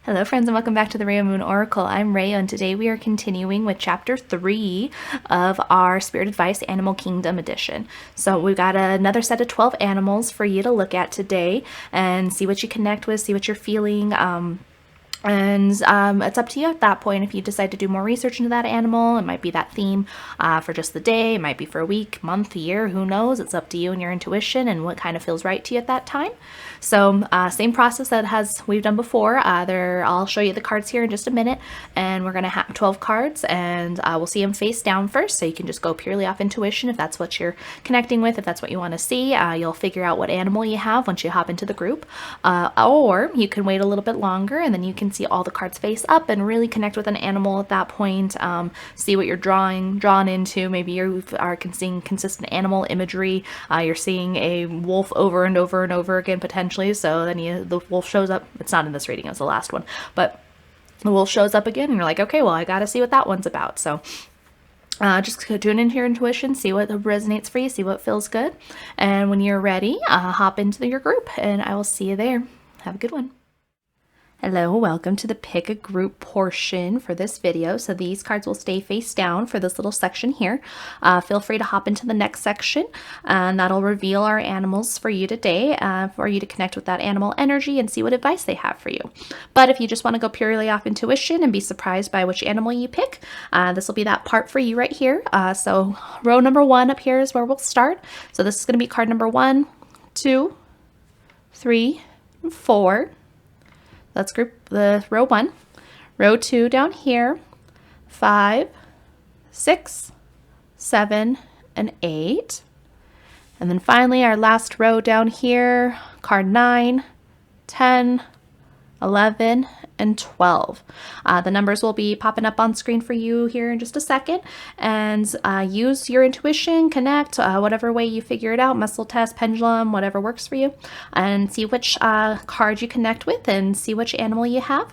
Hello friends and welcome back to the RaoMoon Oracle. I'm Rao and today we are continuing with chapter 3 of our Spirit Advice Animal Kingdom edition. So we've got another set of 12 animals for you to look at today and see what you connect with, see what you're feeling. It's up to you at that point if you decide to do more research into that animal. It might be that theme for just the day. It might be for a week, month, year, who knows. It's up to you and your intuition and what kind of feels right to you at that time. So same process that we've done before. I'll show you the cards here in just a minute, and we're going to have 12 cards, and we'll see them face down first, so you can just go purely off intuition if that's what you're connecting with, if that's what you want to see. You'll figure out what animal you have once you hop into the group, or you can wait a little bit longer and then you can see all the cards face up and really connect with an animal at that point. See what you're drawn into. Maybe you are seeing consistent animal imagery. You're seeing a wolf over and over and over again potentially, so then the wolf shows up. It's not in this reading, it was the last one, but the wolf shows up again and you're like, okay, well, I gotta see what that one's about. So just tune into your intuition, see what resonates for you, see what feels good, and when you're ready, hop into your group and I will see you there. Have a good one. Hello, welcome to the pick a group portion for this video. So these cards will stay face down for this little section here. Feel free to hop into the next section, and that'll reveal our animals for you today, for you to connect with that animal energy and see what advice they have for you. But if you just want to go purely off intuition and be surprised by which animal you pick, this will be that part for you right here. So row number 1 up here is where we'll start. So this is going to be card number 1, 2, 3, 4. Let's group the row 1, row 2 down here, 5, 6, 7, and 8. And then finally our last row down here, card 9, 10, 11, and 12. The numbers will be popping up on screen for you here in just a second, and use your intuition, connect, whatever way you figure it out, muscle test, pendulum, whatever works for you, and see which card you connect with and see which animal you have.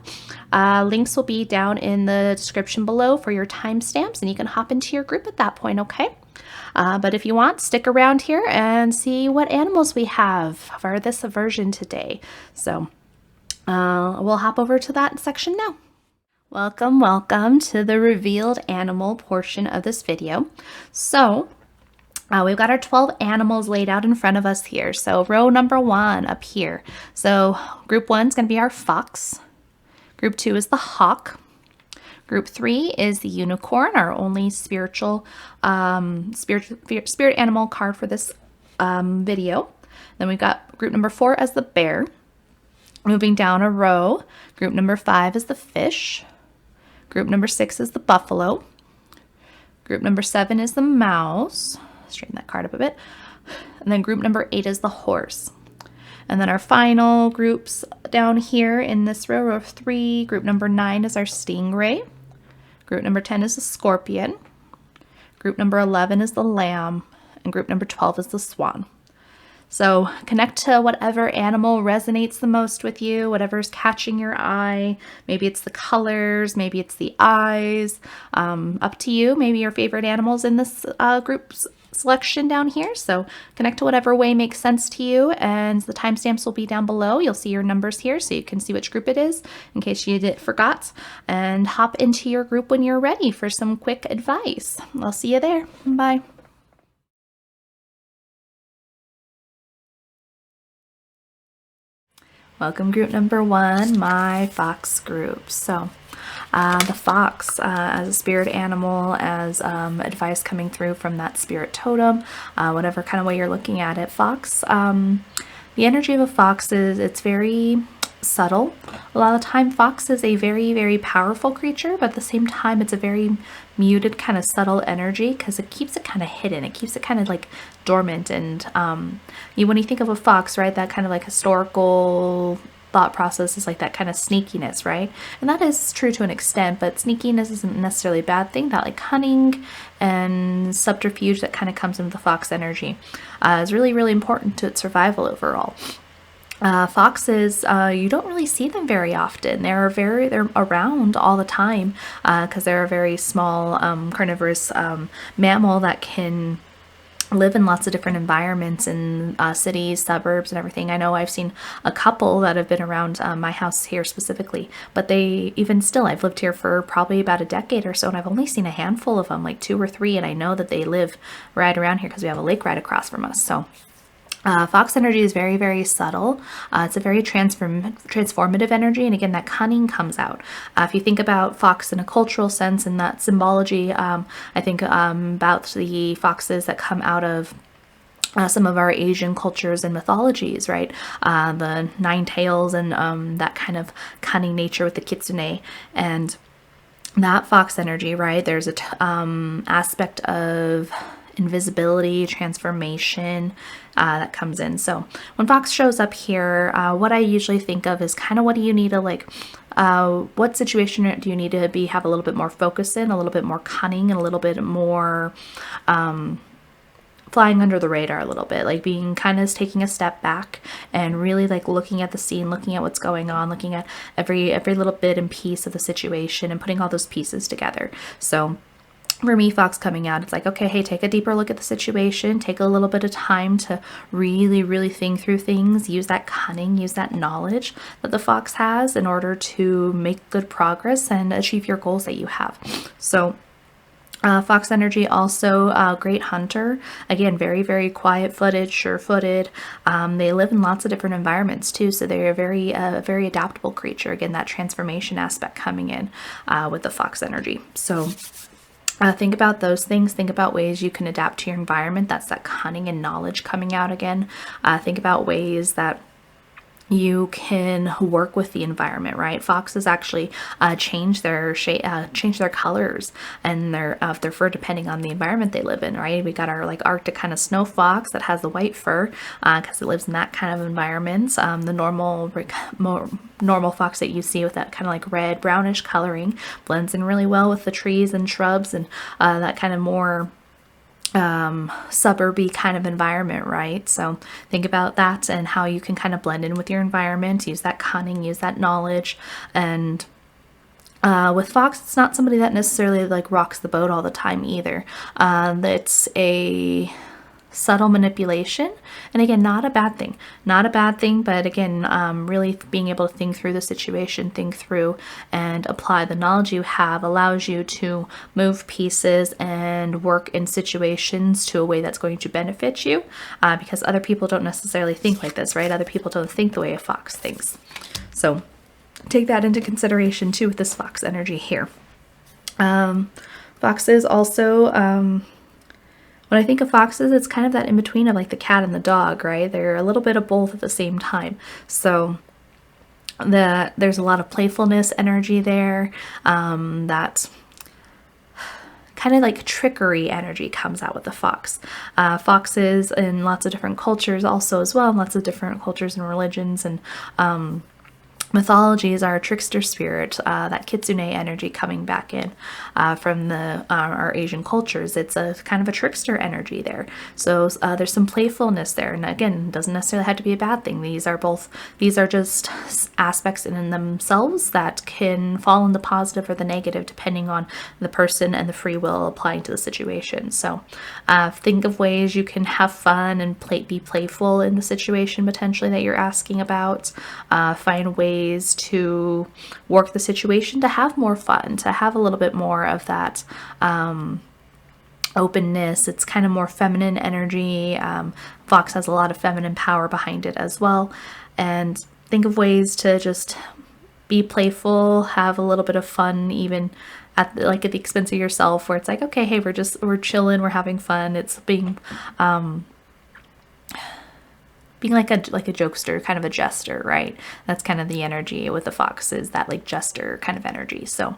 Links will be down in the description below for your timestamps, and you can hop into your group at that point, okay? But if you want, stick around here and see what animals we have for this version today. So we'll hop over to that section now. Welcome to the revealed animal portion of this video. So we've got our 12 animals laid out in front of us here. So row number 1 up here. So group 1 is going to be our fox. Group 2 is the hawk. Group 3 is the unicorn, our only spirit animal card for this video. Then we've got group number 4 as the bear. Moving down a row, group number 5 is the fish. Group number 6 is the buffalo. Group number 7 is the mouse. Straighten that card up a bit. And then group number 8 is the horse. And then our final groups down here in this row, row 3, group number 9 is our stingray. Group number 10 is the scorpion. Group number 11 is the lamb. And group number 12 is the swan. So connect to whatever animal resonates the most with you, whatever's catching your eye. Maybe it's the colors, maybe it's the eyes. Up to you. Maybe your favorite animals in this group's selection down here. So connect to whatever way makes sense to you, and the timestamps will be down below. You'll see your numbers here so you can see which group it is in case you forgot, and hop into your group when you're ready for some quick advice. I'll see you there. Bye. Welcome group number 1, my fox group. So the fox as a spirit animal, as advice coming through from that spirit totem, whatever kind of way you're looking at it. Fox, the energy of a fox it's very subtle. A lot of the time fox is a very, very powerful creature, but at the same time it's a very muted kind of subtle energy because it keeps it kind of hidden. It keeps it kind of like dormant, and when you think of a fox, right, that kind of like historical thought process is like that kind of sneakiness, right? And that is true to an extent, but sneakiness isn't necessarily a bad thing. That like cunning and subterfuge that kind of comes into the fox energy is really, really important to its survival overall. Foxes, you don't really see them very often. They're around all the time because they're a very small carnivorous mammal that can live in lots of different environments in cities, suburbs, and everything. I know I've seen a couple that have been around my house here specifically, but they even still, I've lived here for probably about a decade or so, and I've only seen a handful of them, like 2 or 3, and I know that they live right around here because we have a lake right across from us. So fox energy is very, very subtle. It's a very transformative energy. And again, that cunning comes out. If you think about fox in a cultural sense and that symbology, I think about the foxes that come out of some of our Asian cultures and mythologies, right? The 9 tails and that kind of cunning nature with the kitsune. And that fox energy, right? There's a aspect of invisibility, transformation that comes in. So when fox shows up here, what I usually think of is kind of what do you need to like, what situation do you need to have a little bit more focus in, a little bit more cunning, and a little bit more flying under the radar a little bit, like being kind of taking a step back and really like looking at the scene, looking at what's going on, looking at every little bit and piece of the situation and putting all those pieces together. So for me, fox coming out, it's like, okay, hey, take a deeper look at the situation, take a little bit of time to really think through things, use that cunning, use that knowledge that the fox has in order to make good progress and achieve your goals that you have. So fox energy also a great hunter. Again, very quiet-footed, sure-footed. They live in lots of different environments too, so they're a very adaptable creature. Again, that transformation aspect coming in with the fox energy. So think about those things. Think about ways you can adapt to your environment. That's that cunning and knowledge coming out again. Think about ways that you can work with the environment, right? Foxes actually change their shape, change their colors and their fur depending on the environment they live in, right? We got our like Arctic kind of snow fox that has the white fur because it lives in that kind of environment. The normal fox that you see with that kind of like red brownish coloring blends in really well with the trees and shrubs and that kind of more suburby kind of environment, right? So think about that and how you can kind of blend in with your environment, use that cunning, use that knowledge. And with fox, it's not somebody that necessarily like rocks the boat all the time either. It's a subtle manipulation, and again, not a bad thing, but again, really being able to think through the situation, think through and apply the knowledge you have allows you to move pieces and work in situations to a way that's going to benefit you, because other people don't necessarily think like this, right? Other people don't think the way a fox thinks. So take that into consideration too with this fox energy here. Foxes also, when I think of foxes, it's kind of that in between of like the cat and the dog, right? They're a little bit of both at the same time. So there's a lot of playfulness energy there. That kind of like trickery energy comes out with the fox. Foxes in lots of different cultures also as well, lots of different cultures and religions and mythologies are a trickster spirit, that kitsune energy coming back in from our Asian cultures. It's a kind of a trickster energy there. So there's some playfulness there, and again, doesn't necessarily have to be a bad thing. These are just aspects in themselves that can fall in the positive or the negative depending on the person and the free will applying to the situation. So think of ways you can have fun and be playful in the situation potentially that you're asking about. Find ways to work the situation to have more fun, to have a little bit more of that openness. It's kind of more feminine energy. Fox has a lot of feminine power behind it as well. And think of ways to just be playful, have a little bit of fun, even at the expense of yourself, where it's like, okay, hey, we're chilling, we're having fun. It's being like a jokester, kind of a jester, right? That's kind of the energy with the fox, is that like jester kind of energy. So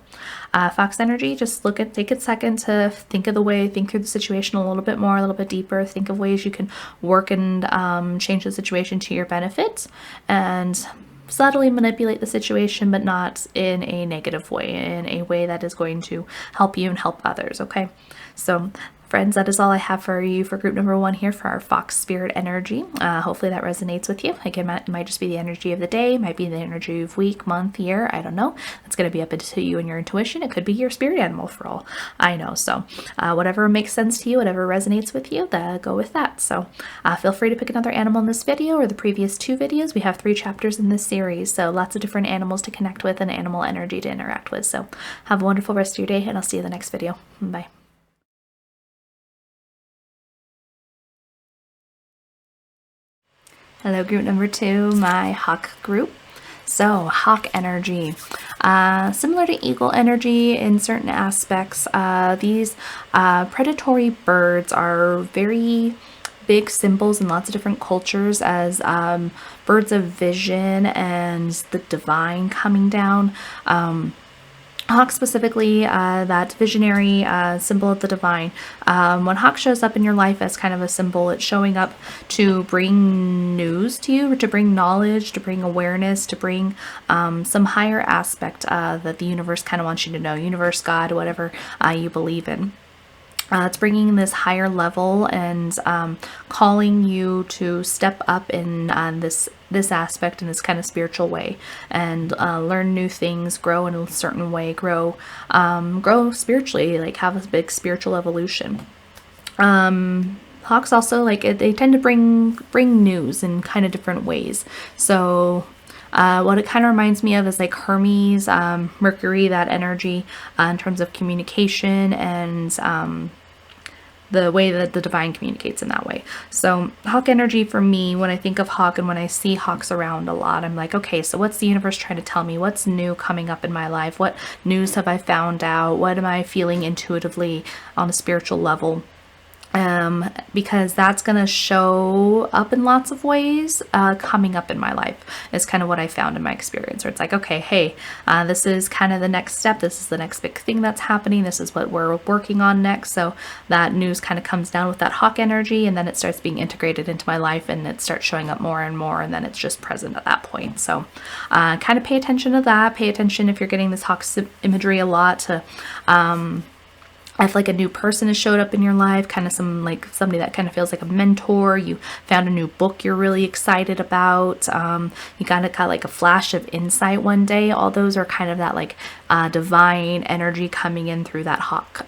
fox energy, just take a second to think through the situation a little bit more, a little bit deeper. Think of ways you can work and change the situation to your benefit and subtly manipulate the situation, but not in a negative way, in a way that is going to help you and help others, okay? So friends, that is all I have for you for group number 1 here for our fox spirit energy. Hopefully that resonates with you. Again, it might just be the energy of the day, might be the energy of week, month, year, I don't know. It's going to be up to you and your intuition. It could be your spirit animal for all I know. So whatever makes sense to you, whatever resonates with you, go with that. So feel free to pick another animal in this video or the previous 2 videos. We have 3 chapters in this series, so lots of different animals to connect with and animal energy to interact with. So have a wonderful rest of your day, and I'll see you in the next video. Bye. Hello, group number 2, my hawk group. So, hawk energy. Similar to eagle energy in certain aspects, these predatory birds are very big symbols in lots of different cultures as birds of vision and the divine coming down. Hawk specifically, that visionary symbol of the divine. When Hawk shows up in your life as kind of a symbol, it's showing up to bring news to you, to bring knowledge, to bring awareness, to bring some higher aspect that the universe kind of wants you to know. Universe, God, whatever you believe in. It's bringing this higher level and calling you to step up in this aspect in this kind of spiritual way and learn new things, grow in a certain way, grow spiritually, like have a big spiritual evolution. Hawks also, like, they tend to bring news in kind of different ways. So what it kind of reminds me of is like Hermes, Mercury, that energy in terms of communication and the way that the divine communicates in that way. So hawk energy for me, when I think of hawk and when I see hawks around a lot, I'm like, okay, so what's the universe trying to tell me? What's new coming up in my life? What news have I found out? What am I feeling intuitively on a spiritual level? Because that's going to show up in lots of ways coming up in my life is kind of what I found in my experience, where it's like, okay, hey, this is kind of the next step. This is the next big thing that's happening. This is what we're working on next. So that news kind of comes down with that hawk energy, and then it starts being integrated into my life, and it starts showing up more and more, and then it's just present at that point. So kind of pay attention to that. Pay attention if you're getting this hawk imagery a lot to if like a new person has showed up in your life, kind of somebody that kind of feels like a mentor, you found a new book you're really excited about, you got like a flash of insight one day, all those are kind of that like divine energy coming in through that hawk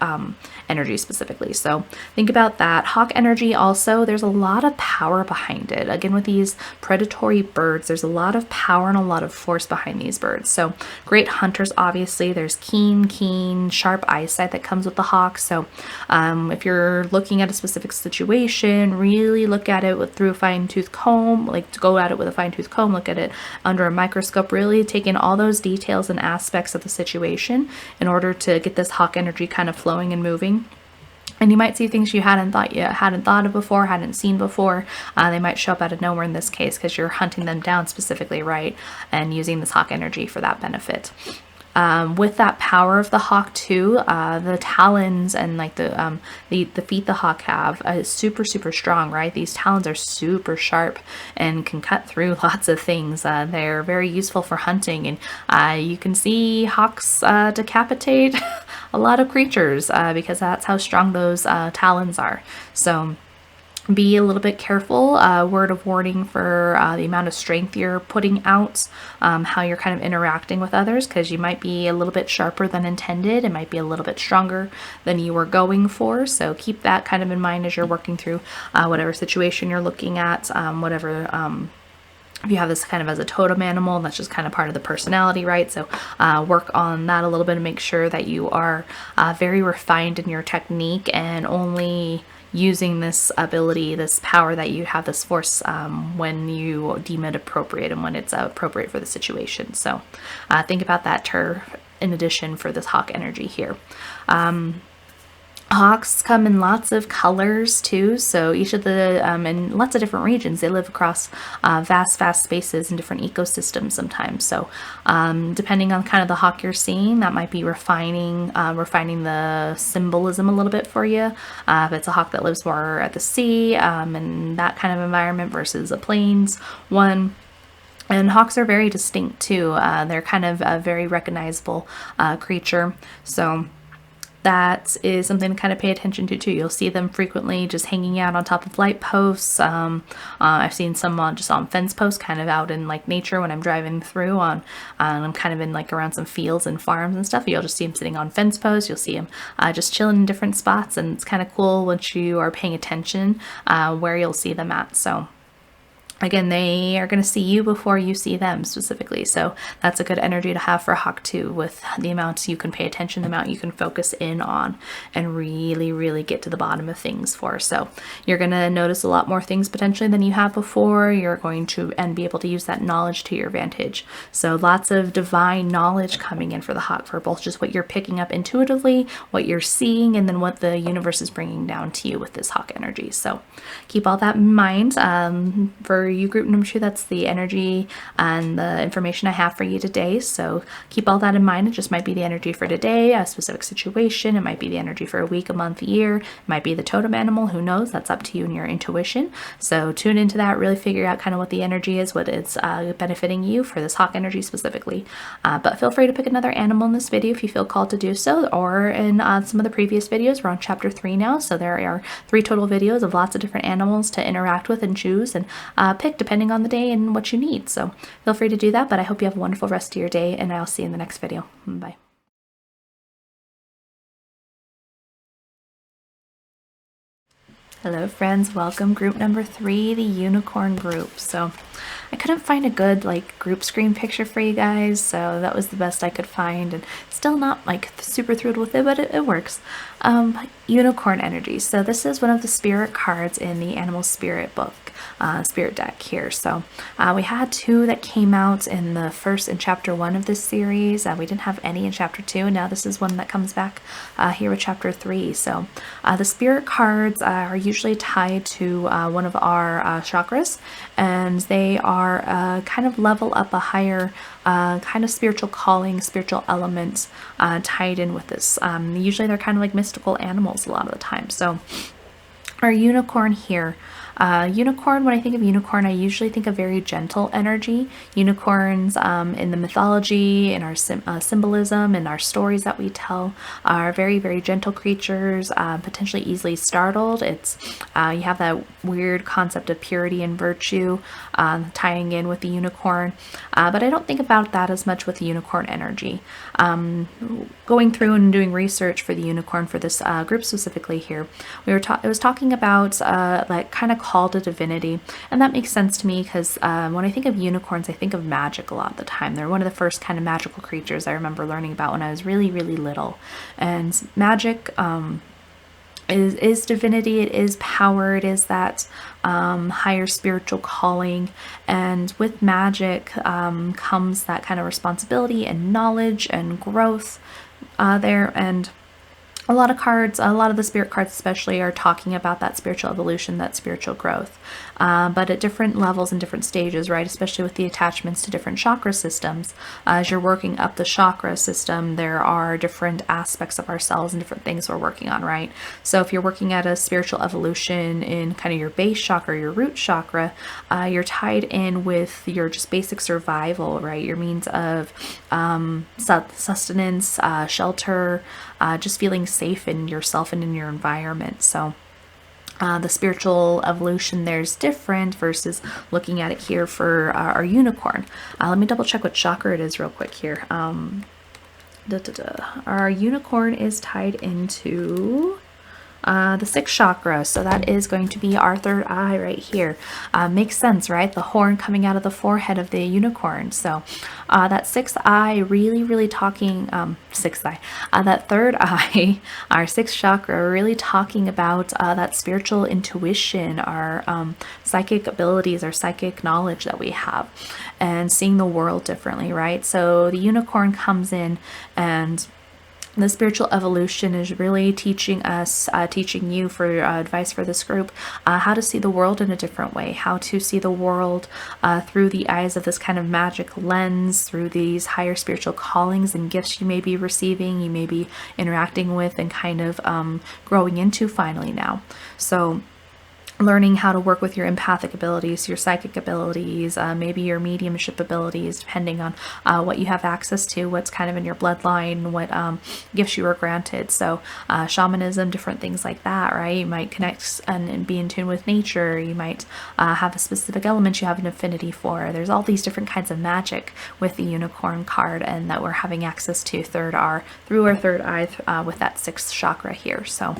energy specifically. So think about that. Hawk energy also, there's a lot of power behind it. Again, with these predatory birds, there's a lot of power and a lot of force behind these birds. So great hunters, obviously. There's keen, sharp eyesight that comes with the hawk. So if you're looking at a specific situation, really look at it through a fine-tooth comb, like to go at it with a fine-tooth comb, look at it under a microscope, really take in all those details and aspects of the situation in order to get this hawk energy kind of flowing and moving. And you might see things you hadn't thought of before, hadn't seen before. They might show up out of nowhere in this case because you're hunting them down specifically, right? And using this hawk energy for that benefit. With that power of the hawk too, the talons and like the feet the hawk have is super strong, right? These talons are super sharp and can cut through lots of things. They're very useful for hunting, and you can see hawks decapitate a lot of creatures because that's how strong those talons are. So be a little bit careful. Word of warning for the amount of strength you're putting out, how you're kind of interacting with others, because you might be a little bit sharper than intended. It might be a little bit stronger than you were going for. So keep that kind of in mind as you're working through whatever situation you're looking at, if you have this kind of as a totem animal, that's just kind of part of the personality, right? So work on that a little bit and make sure that you are very refined in your technique and only using this ability, this power that you have, this force, when you deem it appropriate and when it's appropriate for the situation. So think about that in addition for this hawk energy here. Hawks come in lots of colors too, so each of the, in lots of different regions, they live across vast spaces and different ecosystems sometimes. So depending on kind of the hawk you're seeing, that might be refining the symbolism a little bit for you. If it's a hawk that lives more at the sea and that kind of environment versus a plains one. And hawks are very distinct too. They're kind of a very recognizable creature. So that is something to kind of pay attention to too. You'll see them frequently just hanging out on top of light posts. I've seen some just on fence posts, kind of out in like nature when I'm driving through on, I'm kind of in like around some fields and farms and stuff. You'll just see them sitting on fence posts. You'll see them just chilling in different spots, and it's kind of cool once you are paying attention where you'll see them at. So again, they are going to see you before you see them specifically. So that's a good energy to have for Hawk too, with the amounts you can pay attention, the amount you can focus in on and really, really get to the bottom of things for. So you're going to notice a lot more things potentially than you have before. You're going to and be able to use that knowledge to your advantage. So lots of divine knowledge coming in for the Hawk, for both just what you're picking up intuitively, what you're seeing, and then what the universe is bringing down to you with this Hawk energy. So keep all that in mind. For you group number 2, that's the energy and the information I have for you today. So keep all that in mind. It just might be the energy for today, a specific situation. It might be the energy for a week, a month, a year. It might be the totem animal. Who knows? That's up to you and your intuition. So tune into that, really figure out kind of what the energy is, what it's benefiting you for this Hawk energy specifically. But feel free to pick another animal in this video if you feel called to do so, or in some of the previous videos. We're on chapter 3 now, so there are 3 total videos of lots of different animals to interact with and choose and pick depending on the day and what you need. So feel free to do that, but I hope you have a wonderful rest of your day, and I'll see you in the next video. Bye. Hello friends, welcome group number 3, the unicorn group. So I couldn't find a good like group screen picture for you guys, so that was the best I could find, and still not like super thrilled with it, but it works. Unicorn energy. So this is one of the spirit cards in the animal spirit book, spirit deck here. So we had 2 that came out in the first, in chapter 1 of this series. We didn't have any in chapter 2, and now this is one that comes back here with chapter 3. So the spirit cards are usually tied to one of our chakras, and they are kind of level up a higher kind of spiritual calling, spiritual elements tied in with this. Usually they're kind of like mystical animals a lot of the time. So our unicorn here, unicorn, when I think of unicorn, I usually think of very gentle energy. Unicorns in the mythology, in our symbolism, in our stories that we tell, are very, very gentle creatures, potentially easily startled. It's you have that weird concept of purity and virtue tying in with the unicorn, but I don't think about that as much with the unicorn energy. Going through and doing research for the unicorn for this group specifically here, it was talking about like kind of call to divinity, and that makes sense to me because when I think of unicorns, I think of magic a lot of the time. They're one of the first kind of magical creatures I remember learning about when I was really, really little. And magic is divinity, it is power, it is that higher spiritual calling, and with magic comes that kind of responsibility and knowledge and growth there. And a lot of cards, a lot of the spirit cards especially, are talking about that spiritual evolution, that spiritual growth, but at different levels and different stages, right? Especially with the attachments to different chakra systems. As you're working up the chakra system, there are different aspects of ourselves and different things we're working on, right? So if you're working at a spiritual evolution in kind of your base chakra, your root chakra, you're tied in with your just basic survival, right? Your means of sustenance, shelter, just feeling safe in yourself and in your environment. So the spiritual evolution there's different versus looking at it here for our unicorn. Let me double check what chakra it is real quick here. Our unicorn is tied into the 6th chakra, so that is going to be our 3rd eye right here. Makes sense, right? The horn coming out of the forehead of the unicorn. So that 6th eye, really talking, 6th eye, that 3rd eye, our 6th chakra, really talking about that spiritual intuition, our psychic abilities, our psychic knowledge that we have, and seeing the world differently, right? So the unicorn comes in, and the spiritual evolution is really teaching us, teaching you for advice for this group, how to see the world in a different way, how to see the world through the eyes of this kind of magic lens, through these higher spiritual callings and gifts you may be receiving, you may be interacting with and kind of growing into finally now. So learning how to work with your empathic abilities, your psychic abilities, maybe your mediumship abilities, depending on what you have access to, what's kind of in your bloodline, what gifts you were granted. So shamanism, different things like that, right? You might connect and be in tune with nature. You might have a specific element you have an affinity for. There's all these different kinds of magic with the unicorn card, and that we're having access to through our third eye with that 6th chakra here. So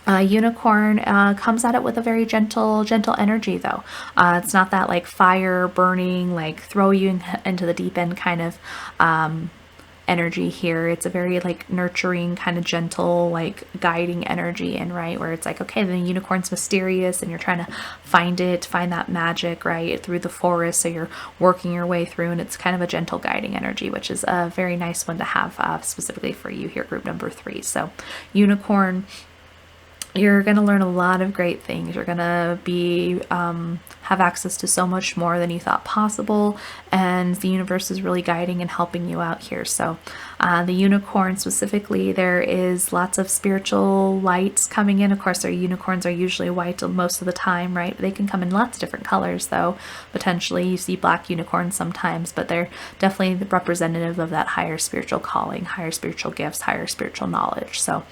unicorn comes at it with a very gentle energy, though. It's not that like fire burning, like throw you into the deep end kind of energy here. It's a very like nurturing, kind of gentle, like guiding energy, and right where it's like, okay, the unicorn's mysterious and you're trying to find that magic right through the forest. So you're working your way through, and it's kind of a gentle guiding energy, which is a very nice one to have specifically for you here, group number 3. So unicorn, you're going to learn a lot of great things. You're going to be have access to so much more than you thought possible, and the universe is really guiding and helping you out here. So the unicorn specifically, there is lots of spiritual lights coming in. Of course, our unicorns are usually white most of the time, right? They can come in lots of different colors, though. Potentially you see black unicorns sometimes, but they're definitely the representative of that higher spiritual calling, higher spiritual gifts, higher spiritual knowledge. So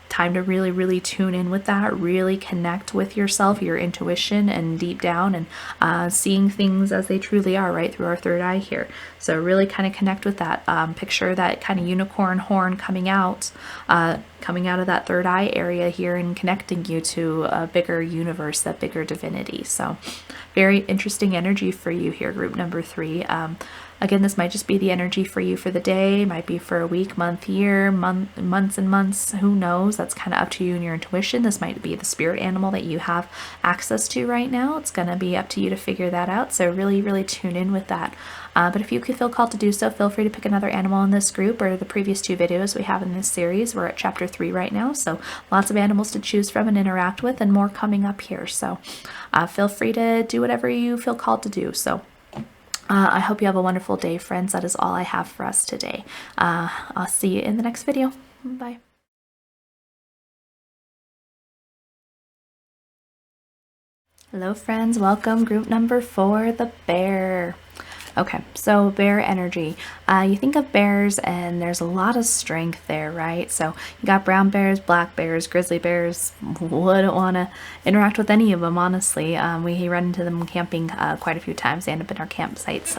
time to really tune in with that, really connect with yourself, your intuition, and deep down, and seeing things as they truly are, right through our third eye here. So really kind of connect with that. Picture that kind of unicorn horn coming out of that third eye area here, and connecting you to a bigger universe, that bigger divinity. So very interesting energy for you here, group number 3. Again, this might just be the energy for you for the day, might be for a week, month, year, months and months, who knows? That's kind of up to you and your intuition. This might be the spirit animal that you have access to right now. It's going to be up to you to figure that out. So really tune in with that. But if you could feel called to do so, feel free to pick another animal in this group or the previous 2 videos we have in this series. We're at chapter 3 right now, so lots of animals to choose from and interact with, and more coming up here. So feel free to do whatever you feel called to do. So I hope you have a wonderful day, friends. That is all I have for us today. I'll see you in the next video. Bye. Hello, friends. Welcome. Group number 4, the bear. Okay, so bear energy. You think of bears and there's a lot of strength there, right? So you got brown bears, black bears, grizzly bears. Wouldn't want to interact with any of them, honestly. We run into them camping quite a few times. They end up in our campsites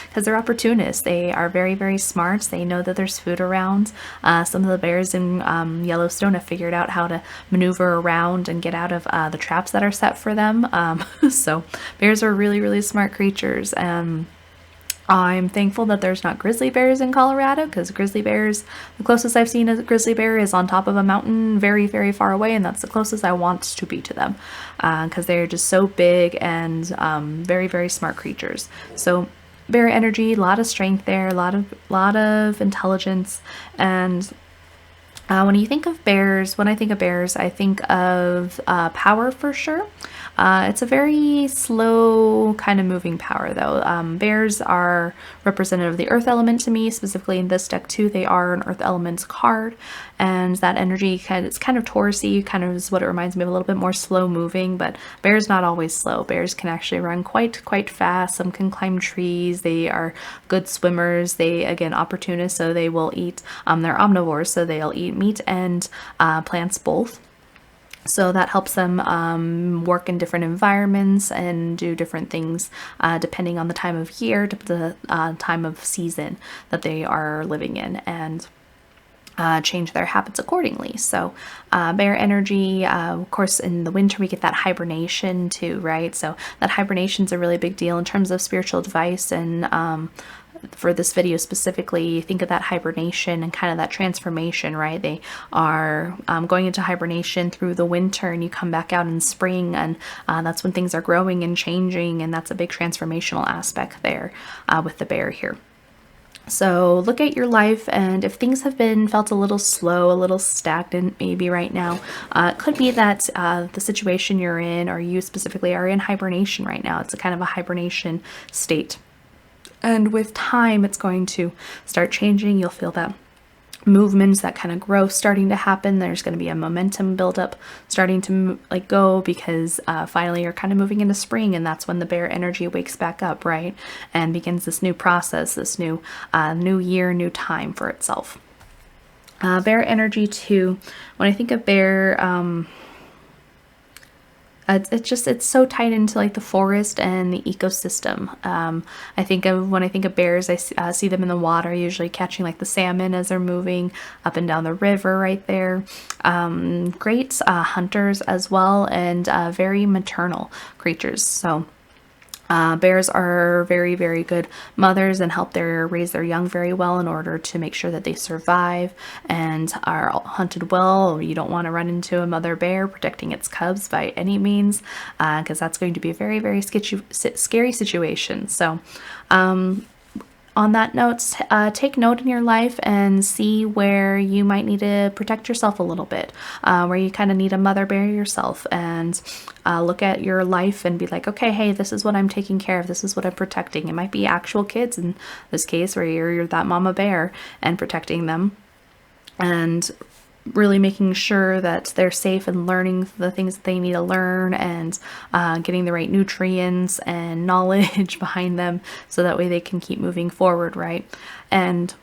because they're opportunists. They are very smart. They know that there's food around. Some of the bears in Yellowstone have figured out how to maneuver around and get out of the traps that are set for them. So bears are really smart creatures. I'm thankful that there's not grizzly bears in Colorado, because grizzly bears, the closest I've seen a grizzly bear is on top of a mountain very far away, and that's the closest I want to be to them, because they're just so big and very smart creatures. So bear energy, a lot of strength there, a lot of intelligence. And when I think of bears, I think of power for sure. It's a very slow kind of moving power, though. Bears are representative of the earth element to me, specifically in this deck too. They are an earth element card, and that energy it's kind of Taurus-y, kind of is what it reminds me of, a little bit more slow moving. But bears not always slow. Bears can actually run quite fast. Some can climb trees. They are good swimmers. They, again, opportunists, so they will eat. They're omnivores, so they'll eat meat and plants both. So that helps them work in different environments and do different things depending on the time of year, the time of season that they are living in, and change their habits accordingly. So bear energy, of course, in the winter we get that hibernation too, right? So that hibernation is a really big deal in terms of spiritual advice, and for this video specifically, think of that hibernation and kind of that transformation, right? They are going into hibernation through the winter, and you come back out in spring, and that's when things are growing and changing, and that's a big transformational aspect there with the bear here. So look at your life, and if things have felt a little slow, a little stagnant maybe right now, it could be that the situation you're in, or you specifically, are in hibernation right now. It's a kind of a hibernation state. And with time, it's going to start changing. You'll feel that movements, that kind of growth starting to happen. There's going to be a momentum buildup starting to like go, because finally you're kind of moving into spring, and that's when the bear energy wakes back up, right? And begins this new process, this new year, new time for itself. Bear energy too. When I think of bear, it's so tied into like the forest and the ecosystem. When I think of bears, I see them in the water, usually catching like the salmon as they're moving up and down the river right there. Great hunters as well, and very maternal creatures. So bears are very, very good mothers and help raise their young very well in order to make sure that they survive and are hunted well. You don't want to run into a mother bear protecting its cubs by any means, because that's going to be a very, very scary situation. So on that note, take note in your life and see where you might need to protect yourself a little bit, where you kind of need a mother bear yourself, and look at your life and be like, okay, hey, this is what I'm taking care of. This is what I'm protecting. It might be actual kids in this case, where you're that mama bear and protecting them, and really making sure that they're safe and learning the things that they need to learn, and getting the right nutrients and knowledge behind them, so that way they can keep moving forward, right? And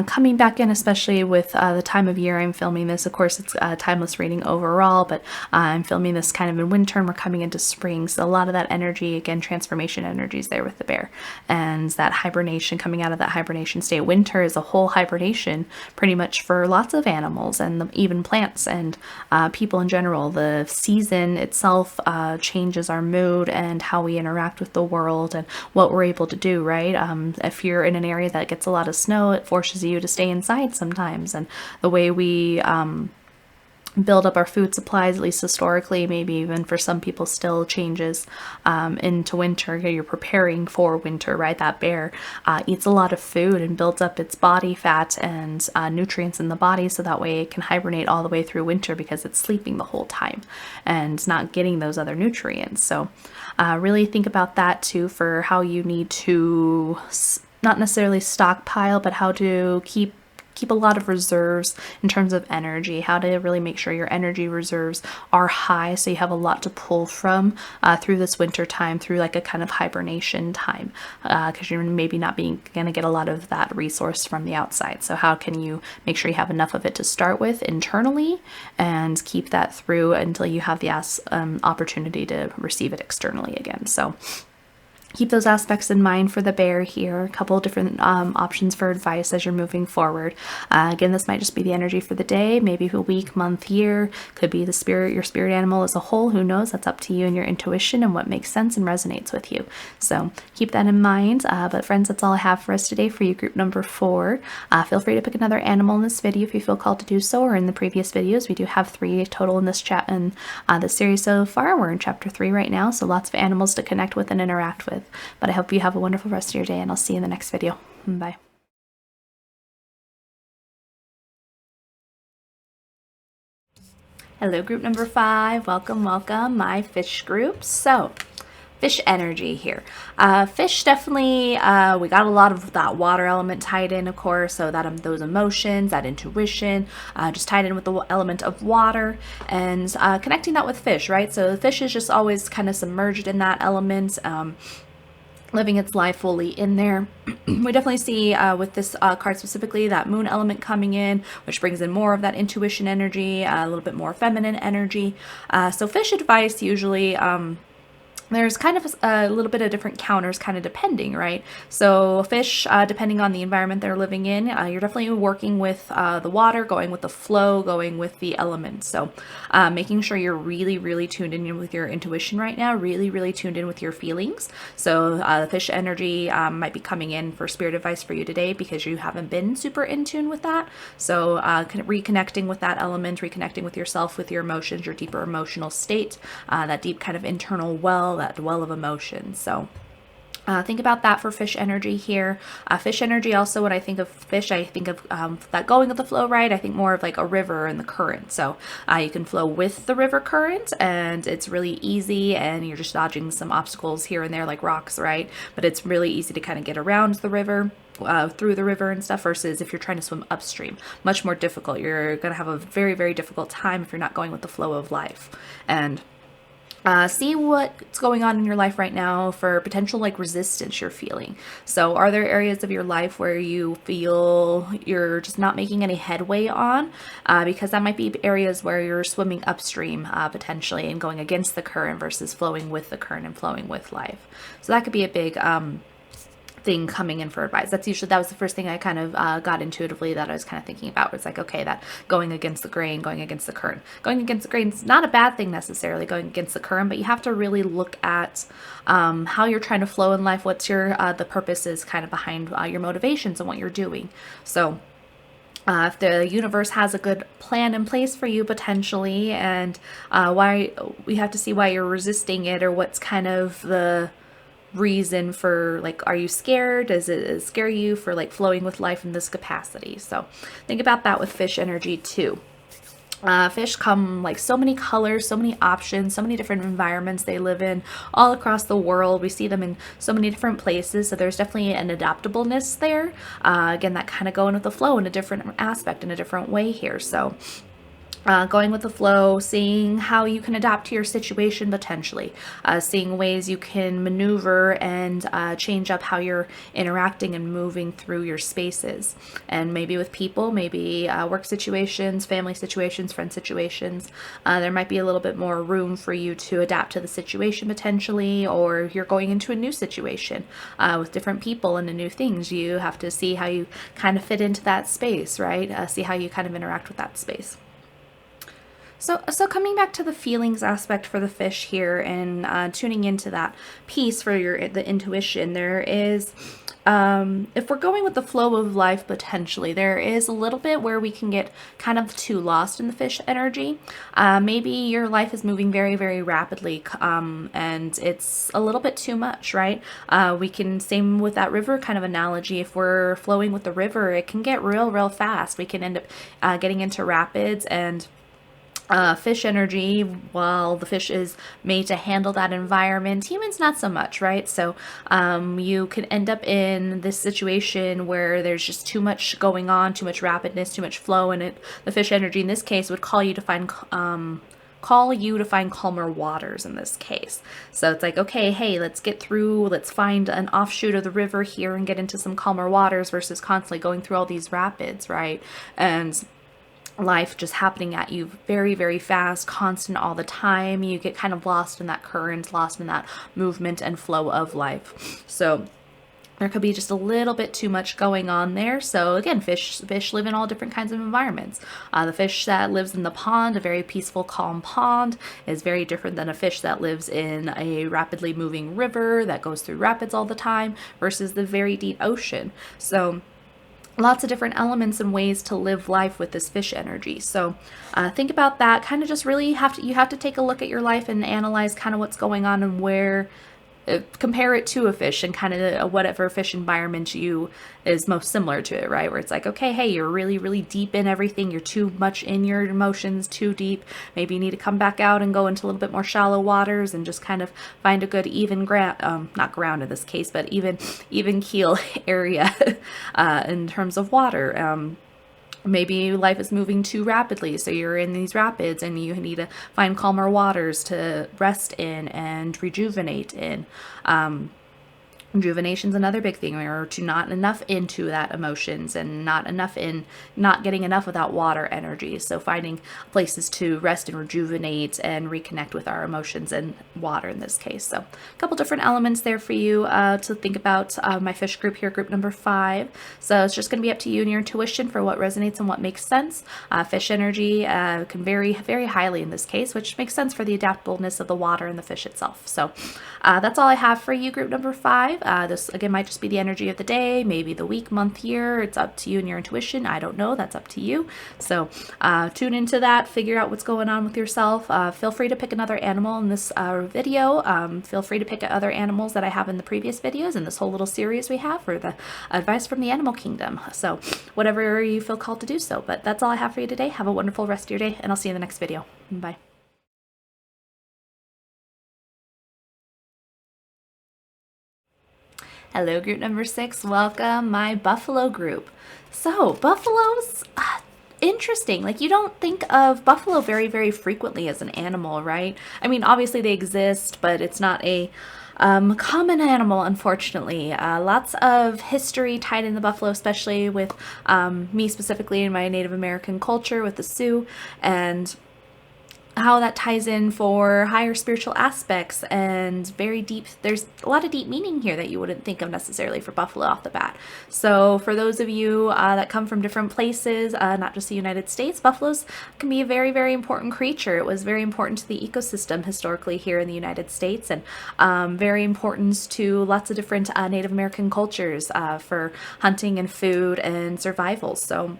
coming back in, especially with the time of year I'm filming this. Of course, it's a timeless reading overall, but I'm filming this kind of in winter, and we're coming into spring. So a lot of that energy, again, transformation energy is there with the bear, and that hibernation, coming out of that hibernation state. Winter is a whole hibernation pretty much for lots of animals, and even plants and people in general. The season itself changes our mood and how we interact with the world and what we're able to do, right? If you're in an area that gets a lot of snow, it forces you to stay inside sometimes, and the way we build up our food supplies, at least historically, maybe even for some people, still changes into winter. You're preparing for winter, right? That bear eats a lot of food and builds up its body fat and nutrients in the body, so that way it can hibernate all the way through winter, because it's sleeping the whole time and not getting those other nutrients. So really think about that too, for how you need to not necessarily stockpile, but how to keep a lot of reserves in terms of energy, how to really make sure your energy reserves are high, so you have a lot to pull from through this winter time, through like a kind of hibernation time, because you're maybe not going to get a lot of that resource from the outside. So how can you make sure you have enough of it to start with internally, and keep that through until you have the opportunity to receive it externally again. So keep those aspects in mind for the bear here. A couple of different options for advice as you're moving forward. Again, this might just be the energy for the day, maybe a week, month, year. Could be your spirit animal as a whole. Who knows? That's up to you and your intuition and what makes sense and resonates with you. So keep that in mind. But friends, that's all I have for us today for you, group number 4. Feel free to pick another animal in this video if you feel called to do so, or in the previous videos. We do have 3 total in this chat and this series so far. We're in chapter 3 right now, so lots of animals to connect with and interact with. But I hope you have a wonderful rest of your day, and I'll see you in the next video. Bye. Hello, group number 5. Welcome, welcome, my fish group. So, fish energy here. Fish definitely, we got a lot of that water element tied in, of course, so that those emotions, that intuition, just tied in with the element of water, and connecting that with fish, right? So the fish is just always kind of submerged in that element, living its life fully in there. We definitely see with this card specifically that moon element coming in, which brings in more of that intuition energy, a little bit more feminine energy. So fish advice usually, there's kind of a little bit of different counters, kind of depending, right? So fish, depending on the environment they're living in, you're definitely working with the water, going with the flow, going with the elements. So making sure you're really, really tuned in with your intuition right now, really, really tuned in with your feelings. So the fish energy might be coming in for spirit advice for you today, because you haven't been super in tune with that. So reconnecting with that element, reconnecting with yourself, with your emotions, your deeper emotional state, that deep kind of internal well, that well of emotion. So Think about that for fish energy here. Fish energy also, when I think of fish, I think of that going with the flow, right? I think more of like a river and the current. So you can flow with the river current and it's really easy and you're just dodging some obstacles here and there like rocks, right? But it's really easy to kind of get around the river. Through the river and stuff versus if you're trying to swim upstream, much more difficult. You're going to have a very, very difficult time if you're not going with the flow of life. And see what's going on in your life right now for potential like resistance you're feeling. So are there areas of your life where you feel you're just not making any headway on? Because that might be areas where you're swimming upstream potentially and going against the current versus flowing with the current and flowing with life. So that could be a big thing coming in for advice. That was the first thing I kind of got intuitively that I was kind of thinking about. It's like, okay, that going against the grain, going against the current. Going against the grain is not a bad thing necessarily, going against the current, but you have to really look at how you're trying to flow in life, what's your the purpose is kind of behind your motivations and what you're doing. So if the universe has a good plan in place for you potentially, and why we have to see why you're resisting it or what's kind of the reason for, like, are you scared? Does it scare you for like flowing with life in this capacity? So think about that with fish energy too. Fish come like so many colors, so many options, so many different environments they live in all across the world. We see them in so many different places. So there's definitely an adaptableness there. Again, that kind of going with the flow in a different aspect, in a different way here. So going with the flow, seeing how you can adapt to your situation potentially, seeing ways you can maneuver and change up how you're interacting and moving through your spaces. And maybe with people, maybe work situations, family situations, friend situations, there might be a little bit more room for you to adapt to the situation potentially, or you're going into a new situation with different people and new things. You have to see how you kind of fit into that space, right? See how you kind of interact with that space. So coming back to the feelings aspect for the fish here and tuning into that piece for the intuition, there is, if we're going with the flow of life potentially, there is a little bit where we can get kind of too lost in the fish energy. Maybe your life is moving very, very rapidly and it's a little bit too much, right? We can, same with that river kind of analogy, if we're flowing with the river, it can get real fast. We can end up getting into rapids and fish energy, while the fish is made to handle that environment, humans not so much, right? So you can end up in this situation where there's just too much going on, too much rapidness, too much flow, and the fish energy in this case would call you to find calmer waters in this case. So it's like, okay, hey, let's get through, let's find an offshoot of the river here and get into some calmer waters versus constantly going through all these rapids, right? And life just happening at you very fast, constant all the time. You get kind of lost in that current, lost in that movement and flow of life. So there could be just a little bit too much going on there. So again, fish live in all different kinds of environments. The fish that lives in the pond, a very peaceful, calm pond, is very different than a fish that lives in a rapidly moving river that goes through rapids all the time versus the very deep ocean. So lots of different elements and ways to live life with this fish energy. So think about that. Kind of just really you have to take a look at your life and analyze kind of what's going on and where, compare it to a fish and kind of whatever fish environment you is most similar to it, right? Where it's like, okay, hey, you're really deep in everything. You're too much in your emotions, too deep. Maybe you need to come back out and go into a little bit more shallow waters and just kind of find a good even ground, not ground in this case, but even keel area in terms of water. Maybe life is moving too rapidly, so you're in these rapids and you need to find calmer waters to rest in and rejuvenate in. Rejuvenation's another big thing, or to not enough into that emotions and not getting enough of that water energy. So finding places to rest and rejuvenate and reconnect with our emotions and water in this case. So a couple different elements there for you to think about. My fish group here, group number 5. So it's just going to be up to you and your intuition for what resonates and what makes sense. Fish energy can vary very highly in this case, which makes sense for the adaptableness of the water and the fish itself. So that's all I have for you, group number 5. This again might just be the energy of the day, maybe the week, month, year. It's up to you and your intuition. I don't know. That's up to you. So tune into that, figure out what's going on with yourself. Feel free to pick another animal in this video. Feel free to pick other animals that I have in the previous videos and this whole little series we have for the advice from the animal kingdom. So whatever you feel called to do so. But that's all I have for you today. Have a wonderful rest of your day, and I'll see you in the next video. Bye. Hello, group number 6. Welcome, my buffalo group. So, buffaloes, interesting. Like, you don't think of buffalo very, very frequently as an animal, right? I mean, obviously they exist, but it's not a common animal, unfortunately. Lots of history tied in the buffalo, especially with me specifically in my Native American culture with the Sioux, and how that ties in for higher spiritual aspects and very deep. There's a lot of deep meaning here that you wouldn't think of necessarily for buffalo off the bat. So for those of you that come from different places, not just the United States, buffaloes can be a very, very important creature. It was very important to the ecosystem historically here in the United States, and very important to lots of different Native American cultures for hunting and food and survival. So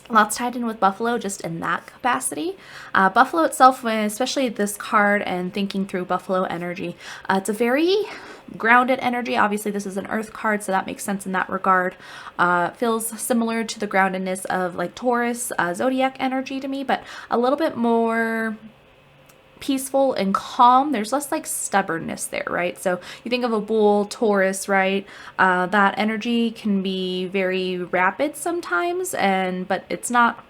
lots tied in with buffalo just in that capacity. Buffalo itself, especially this card and thinking through buffalo energy, it's a very grounded energy. Obviously this is an earth card, so that makes sense in that regard. Feels similar to the groundedness of like Taurus zodiac energy to me, but a little bit more peaceful and calm. There's less like stubbornness there, right? So you think of a bull, Taurus, right? That energy can be very rapid sometimes, but it's not.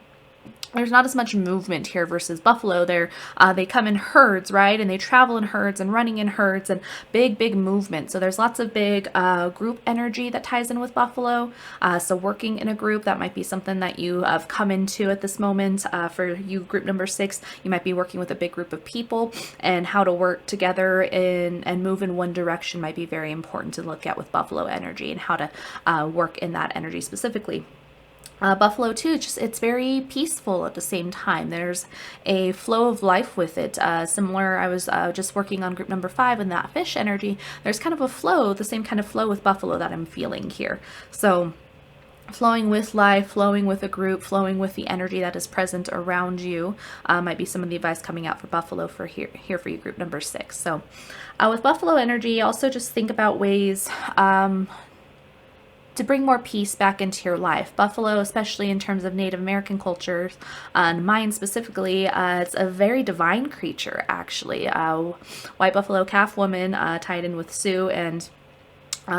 There's not as much movement here versus buffalo. They come in herds, right? And they travel in herds and running in herds and big movement. So there's lots of big group energy that ties in with buffalo. So working in a group, that might be something that you have come into at this moment. For you, group number 6, you might be working with a big group of people, and how to work together and move in one direction might be very important to look at with buffalo energy and how to work in that energy specifically. Buffalo too, it's very peaceful at the same time. There's a flow of life with it. Similar, I was just working on group number 5 and that fish energy. There's kind of a flow, the same kind of flow with buffalo that I'm feeling here. So flowing with life, flowing with a group, flowing with the energy that is present around you might be some of the advice coming out for buffalo for here for you, group number 6. So with buffalo energy, also just think about ways to bring more peace back into your life. Buffalo, especially in terms of Native American cultures, and mine specifically, it's a very divine creature, actually. White buffalo calf woman tied in with Sioux and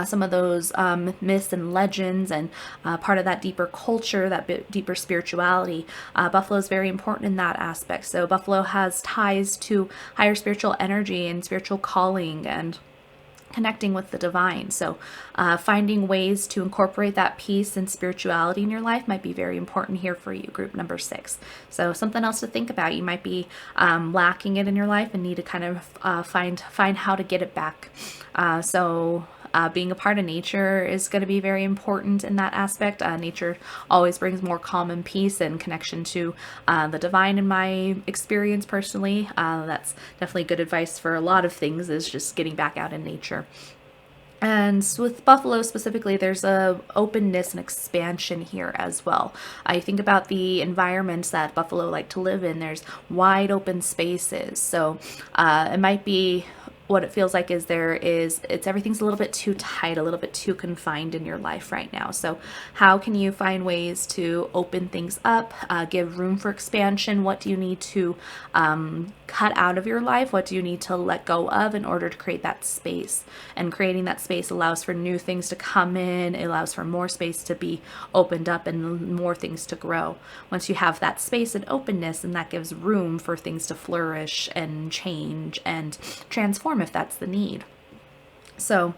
some of those myths and legends, and part of that deeper culture, that deeper spirituality. Buffalo is very important in that aspect. So buffalo has ties to higher spiritual energy and spiritual calling and connecting with the divine. So finding ways to incorporate that peace and spirituality in your life might be very important here for you, group number 6. So something else to think about. You might be lacking it in your life and need to kind of find how to get it back. Being a part of nature is going to be very important in that aspect. Nature always brings more calm and peace and connection to the divine in my experience personally. That's definitely good advice for a lot of things, is just getting back out in nature. And with buffalo specifically, there's a openness and expansion here as well. I think about the environments that buffalo like to live in. There's wide open spaces. So it might be, what it feels like is everything's a little bit too tight, a little bit too confined in your life right now. So how can you find ways to open things up, give room for expansion? What do you need to cut out of your life? What do you need to let go of in order to create that space? And creating that space allows for new things to come in. It allows for more space to be opened up and more things to grow. Once you have that space and openness, and that gives room for things to flourish and change and transform if that's the need. So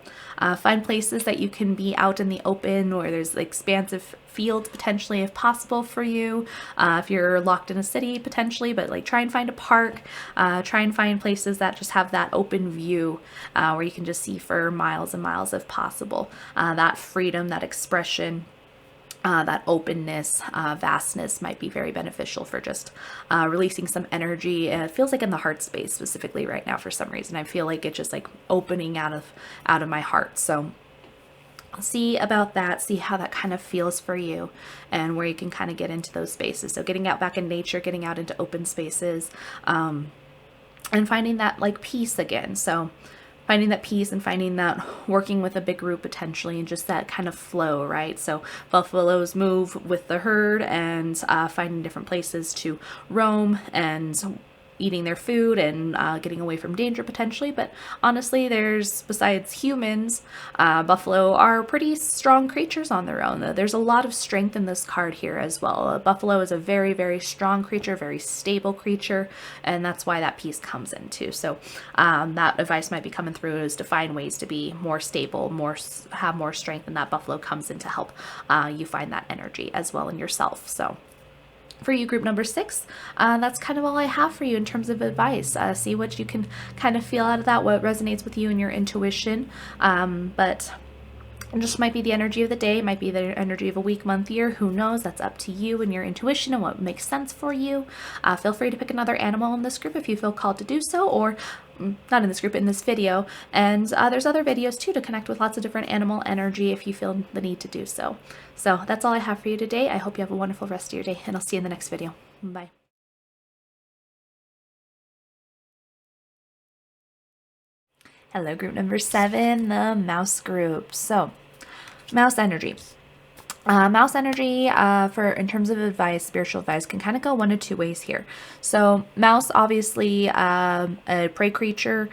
find places that you can be out in the open, where there's expansive fields potentially if possible for you. If you're locked in a city potentially, but try and find a park. Try and find places that just have that open view where you can just see for miles and miles if possible. That freedom, that expression, that openness, vastness might be very beneficial for just releasing some energy. It feels like in the heart space specifically right now for some reason. I feel like it's just opening out of my heart. So see about that, see how that kind of feels for you, and where you can kind of get into those spaces. So getting out back in nature, getting out into open spaces, and finding that like peace again. So finding that peace and finding that working with a big group potentially, and just that kind of flow, right? So buffaloes move with the herd, and finding different places to roam and eating their food and getting away from danger potentially. But honestly, besides humans, buffalo are pretty strong creatures on their own. There's a lot of strength in this card here as well. A buffalo is a very, very strong creature, very stable creature, and that's why that piece comes in too. So that advice might be coming through, is to find ways to be more stable, have more strength, and that buffalo comes in to help you find that energy as well in yourself. So for you, group number 6, that's kind of all I have for you in terms of advice. See what you can kind of feel out of that, what resonates with you and your intuition. But it just might be the energy of the day, might be the energy of a week, month, year. Who knows? That's up to you and your intuition and what makes sense for you. Feel free to pick another animal in this group if you feel called to do so, or not in this group, in this video. And there's other videos too to connect with lots of different animal energy if you feel the need to do so. So that's all I have for you today. I hope you have a wonderful rest of your day, and I'll see you in the next video. Bye. Hello, group number 7, the mouse group. So mouse energy. Mouse energy, in terms of advice, spiritual advice, can kind of go one of two ways here. So mouse, obviously, a prey creature,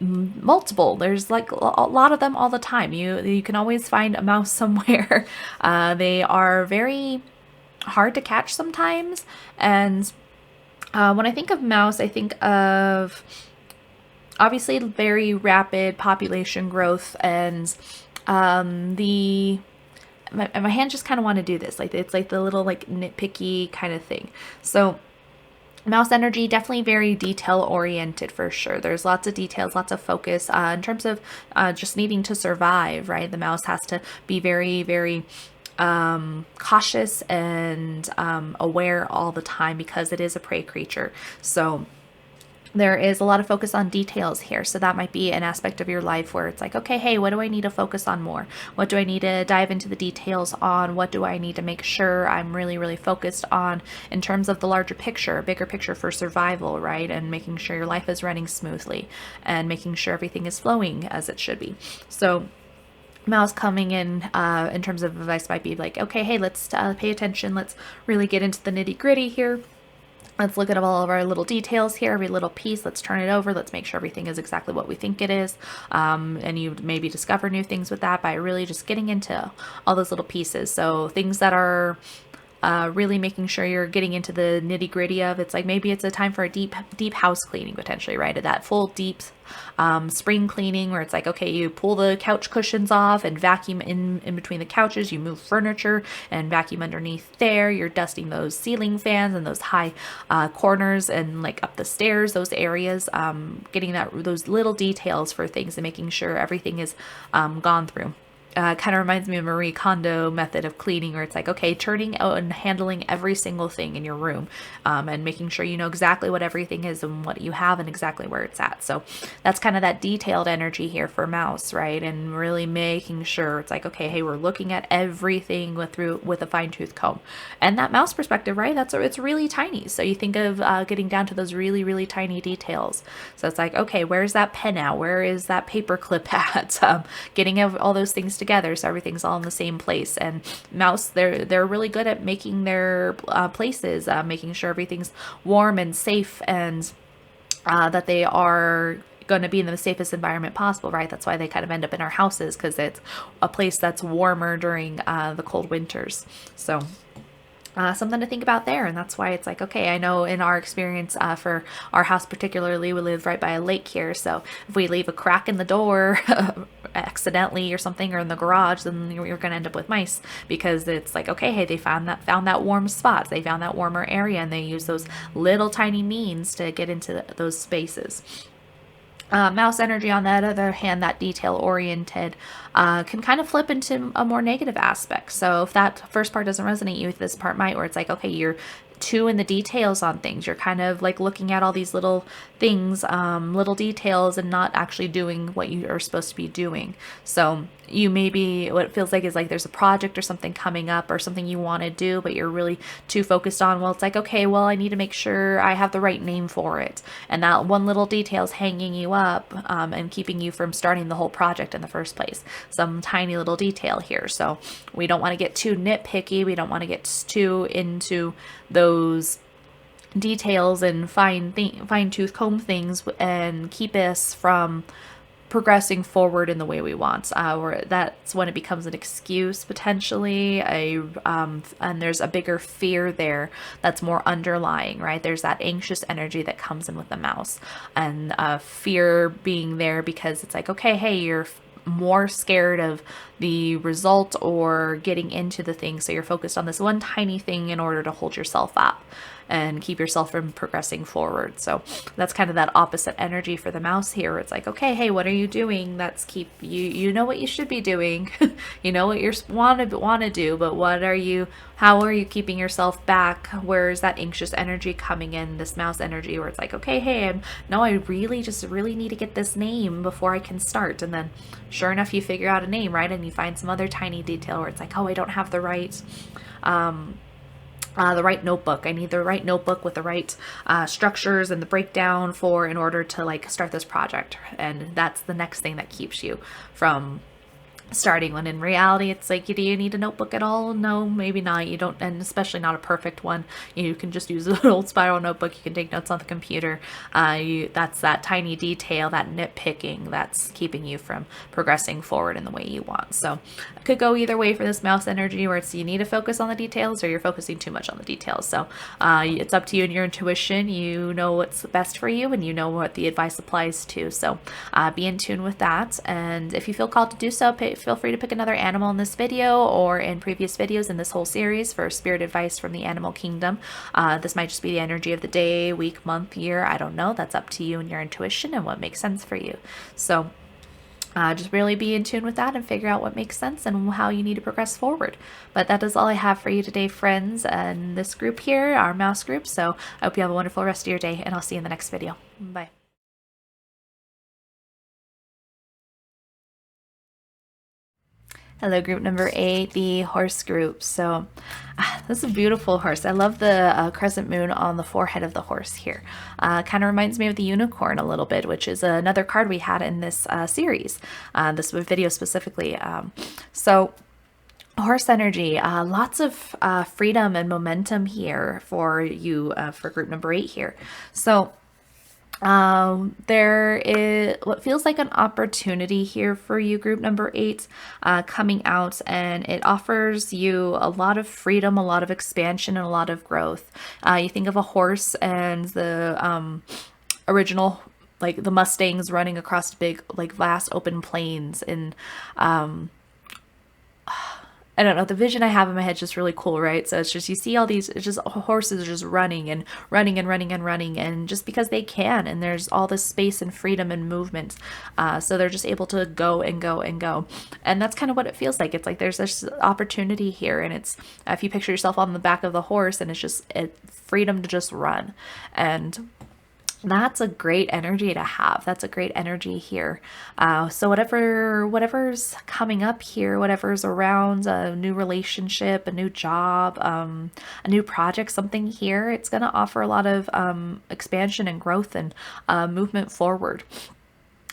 multiple. There's like a lot of them all the time. You can always find a mouse somewhere. They are very hard to catch sometimes. And when I think of mouse, I think of obviously very rapid population growth, and my hands just kind of want to do this, like it's like the little like nitpicky kind of thing. So mouse energy, definitely very detail oriented for sure. There's lots of details, lots of focus in terms of just needing to survive, right? The mouse has to be very, very cautious and aware all the time, because it is a prey creature. So there is a lot of focus on details here. So that might be an aspect of your life where it's like, okay, hey, what do I need to focus on more? What do I need to dive into the details on? What do I need to make sure I'm really, really focused on in terms of the larger picture, bigger picture for survival, right? And making sure your life is running smoothly and making sure everything is flowing as it should be. So mouse coming in terms of advice might be like, okay, hey, let's pay attention. Let's really get into the nitty gritty here. Let's look at all of our little details here, every little piece. Let's turn it over. Let's make sure everything is exactly what we think it is. And you maybe discover new things with that by really just getting into all those little pieces. So things that are really making sure you're getting into the nitty gritty of, it's like maybe it's a time for a deep house cleaning potentially, right? That full deep spring cleaning where it's like, okay, you pull the couch cushions off and vacuum in between the couches, you move furniture and vacuum underneath there, you're dusting those ceiling fans and those high corners and like up the stairs, those areas, getting those little details for things and making sure everything is gone through. Kind of reminds me of Marie Kondo method of cleaning, where it's like, okay, turning out and handling every single thing in your room, and making sure you know exactly what everything is and what you have and exactly where it's at. So that's kind of that detailed energy here for mouse, right? And really making sure it's like, okay, hey, we're looking at everything with a fine-tooth comb. And that mouse perspective, right? It's really tiny. So you think of getting down to those really, really tiny details. So it's like, okay, where's that pen at? Where is that paper clip at? Getting all those things together so everything's all in the same place. And mouse, they're really good at making their places, making sure everything's warm and safe, and that they are going to be in the safest environment possible, right? That's why they kind of end up in our houses, because it's a place that's warmer during the cold winters. So something to think about there. And that's why it's like, okay, I know in our experience for our house particularly, we live right by a lake here. So if we leave a crack in the door accidentally or something, or in the garage, then you're going to end up with mice, because it's like, okay, hey, they found that warm spot. They found that warmer area, and they use those little tiny means to get into those spaces. Mouse energy, on the other hand, that detail oriented, can kind of flip into a more negative aspect. So if that first part doesn't resonate you, this part might, where it's like, okay, you're too in the details on things. You're kind of like looking at all these little things, little details, and not actually doing what you are supposed to be doing. So you maybe, what it feels like is like there's a project or something coming up or something you want to do, but you're really too focused on, well, it's like, okay, well, I need to make sure I have the right name for it. And that one little detail is hanging you up and keeping you from starting the whole project in the first place. Some tiny little detail here. So we don't want to get too nitpicky. We don't want to get too into those details and fine-tooth comb things and keep us from progressing forward in the way we want. Or that's when it becomes an excuse potentially, and there's a bigger fear there that's more underlying, right? There's that anxious energy that comes in with the mouse, and fear being there because it's like, okay, hey, you're more scared of the result or getting into the thing, so you're focused on this one tiny thing in order to hold yourself up and keep yourself from progressing forward. So that's kind of that opposite energy for the mouse here. It's like, okay, hey, what are you doing? That's keep you know what you should be doing. You know what you want to do, but how are you keeping yourself back? Where is that anxious energy coming in, this mouse energy, where it's like, okay, hey, I really need to get this name before I can start. And then sure enough, you figure out a name, right? And you find some other tiny detail where it's like, oh, I don't have the right notebook. I need the right notebook with the right structures and the breakdown in order to like start this project. And that's the next thing that keeps you from starting, when in reality it's like, do you need a notebook at all? No, maybe not. You don't, and especially not a perfect one. You can just use an old spiral notebook. You can take notes on the computer. That's that tiny detail, that nitpicking that's keeping you from progressing forward in the way you want. So it could go either way for this mouse energy, where it's you need to focus on the details or you're focusing too much on the details. So it's up to you and your intuition. You know what's best for you, and you know what the advice applies to. So be in tune with that. And if you feel called to do so, feel free to pick another animal in this video or in previous videos in this whole series for spirit advice from the animal kingdom. This might just be the energy of the day, week, month, year. I don't know. That's up to you and your intuition and what makes sense for you. So just really be in tune with that and figure out what makes sense and how you need to progress forward. But that is all I have for you today, friends, and this group here, our mouse group. So I hope you have a wonderful rest of your day, and I'll see you in the next video. Bye. Hello, group number 8, the horse group. So this is a beautiful horse. I love the crescent moon on the forehead of the horse here. Kind of reminds me of the unicorn a little bit, which is another card we had in this series, this video specifically. So horse energy, lots of freedom and momentum here for you, for group number 8 here. So there is what feels like an opportunity here for you, group number 8, coming out, and it offers you a lot of freedom, a lot of expansion, and a lot of growth. You think of a horse and the original, like the Mustangs running across big, like vast open plains, and I don't know, the vision I have in my head is just really cool, right? So it's just, you see all these, it's just horses just running and running and running and running, and just because they can, and there's all this space and freedom and movement. So they're just able to go and go and go. And that's kind of what it feels like. It's like there's this opportunity here, and it's, if you picture yourself on the back of the horse, and it's just freedom to just run. And that's a great energy to have. That's a great energy here. So whatever's coming up here, whatever's around, a new relationship, a new job, a new project, something here, it's going to offer a lot of expansion and growth and movement forward.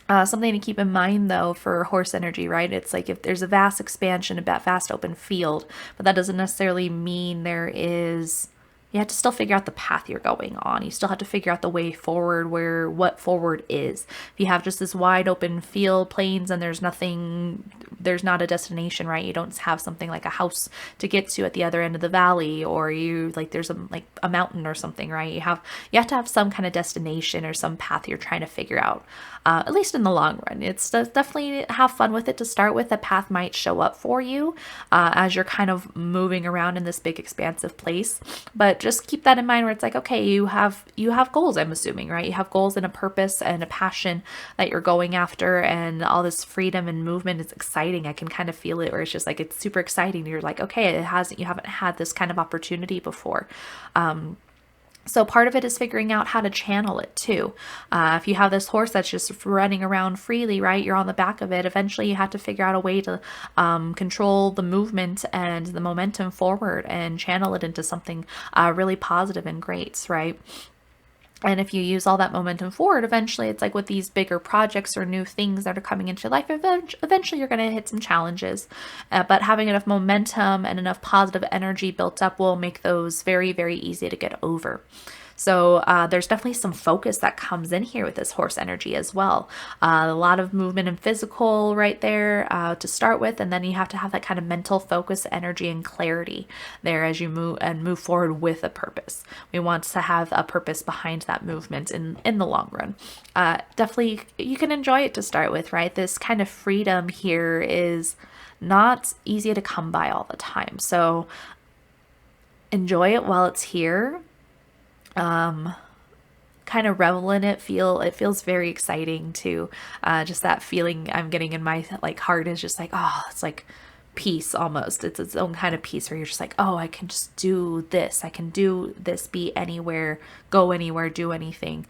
Something to keep in mind, though, for horse energy, right? It's like if there's a vast expansion, a vast open field, but that doesn't necessarily mean there is... You have to still figure out the path you're going on. You still have to figure out the way forward, what forward is. If you have just this wide open field, plains, and there's nothing, there's not a destination, right? You don't have something like a house to get to at the other end of the valley, or you like there's a mountain or something, right? You have to have some kind of destination or some path you're trying to figure out. At least in the long run. It's definitely have fun with it to start with. A path might show up for you as you're kind of moving around in this big expansive place, but just keep that in mind where it's like, okay, you have goals, I'm assuming, right? You have goals and a purpose and a passion that you're going after, and all this freedom and movement is exciting. I can kind of feel it, where it's just like, it's super exciting. You're like, okay, you haven't had this kind of opportunity before. So part of it is figuring out how to channel it too. If you have this horse that's just running around freely, right, you're on the back of it, eventually you have to figure out a way to control the movement and the momentum forward and channel it into something really positive and great, right? And if you use all that momentum forward, eventually it's like with these bigger projects or new things that are coming into your life, eventually you're going to hit some challenges. But having enough momentum and enough positive energy built up will make those very, very easy to get over. So there's definitely some focus that comes in here with this horse energy as well. A lot of movement and physical right there to start with, and then you have to have that kind of mental focus, energy, and clarity there as you move forward with a purpose. We want to have a purpose behind that movement in the long run. Definitely, you can enjoy it to start with, right? This kind of freedom here is not easy to come by all the time. So enjoy it while it's here. Kind of revel in it. It feels very exciting to just that feeling I'm getting in my like heart is just like, oh, it's like peace almost. It's its own kind of peace where you're just like, oh, I can just do this. I can do this, be anywhere, go anywhere, do anything.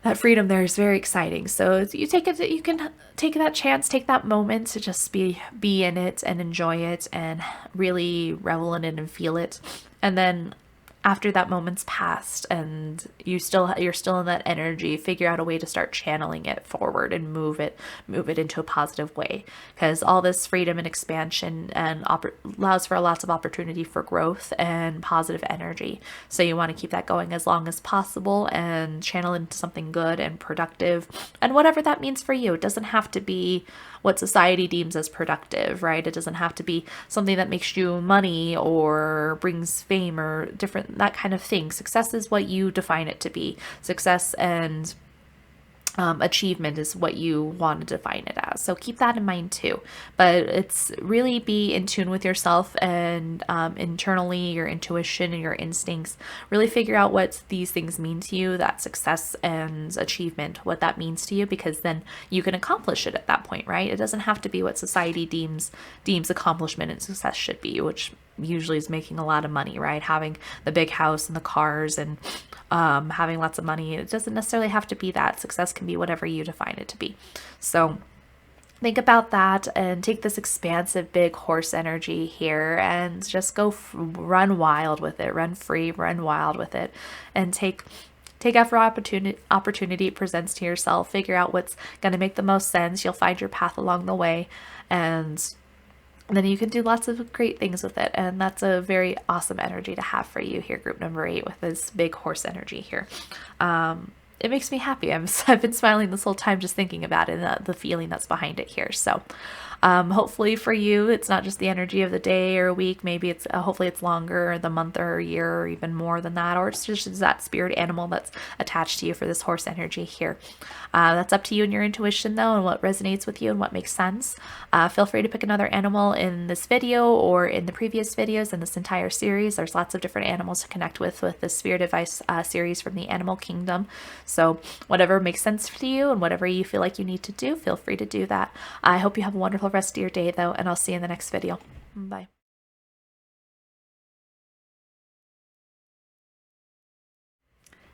That freedom there is very exciting. So you can take that chance, take that moment to just be in it and enjoy it and really revel in it and feel it. And then after that moment's passed and you're still in that energy, figure out a way to start channeling it forward and move it into a positive way, because all this freedom and expansion and allows for lots of opportunity for growth and positive energy. So you want to keep that going as long as possible and channel into something good and productive, and whatever that means for you. It doesn't have to be what society deems as productive, right? It doesn't have to be something that makes you money or brings fame or that kind of thing. Success is what you define it to be. Success and achievement is what you want to define it as. So keep that in mind too. But it's really be in tune with yourself and internally, your intuition and your instincts. Really figure out what these things mean to you, that success and achievement, what that means to you, because then you can accomplish it at that point, right? It doesn't have to be what society deems accomplishment and success should be, which usually is making a lot of money, right? Having the big house and the cars and having lots of money. It doesn't necessarily have to be that. Success can be whatever you define it to be. So think about that and take this expansive big horse energy here and just go run wild with it, run free, run wild with it, and take every opportunity it presents to yourself. Figure out what's going to make the most sense. You'll find your path along the way, and then you can do lots of great things with it. And that's a very awesome energy to have for you here, group number 8, with this big horse energy here. It makes me happy. I've been smiling this whole time just thinking about it and the feeling that's behind it here. So hopefully for you, it's not just the energy of the day or a week. Maybe it's hopefully it's longer, or the month or a year, or even more than that, or it's just that spirit animal that's attached to you for this horse energy here. That's up to you and your intuition though, and what resonates with you and what makes sense. Feel free to pick another animal in this video or in the previous videos in this entire series. There's lots of different animals to connect with the Spirit Advice series from the Animal Kingdom. So whatever makes sense to you and whatever you feel like you need to do, feel free to do that. I hope you have a wonderful rest of your day though, and I'll see you in the next video. Bye.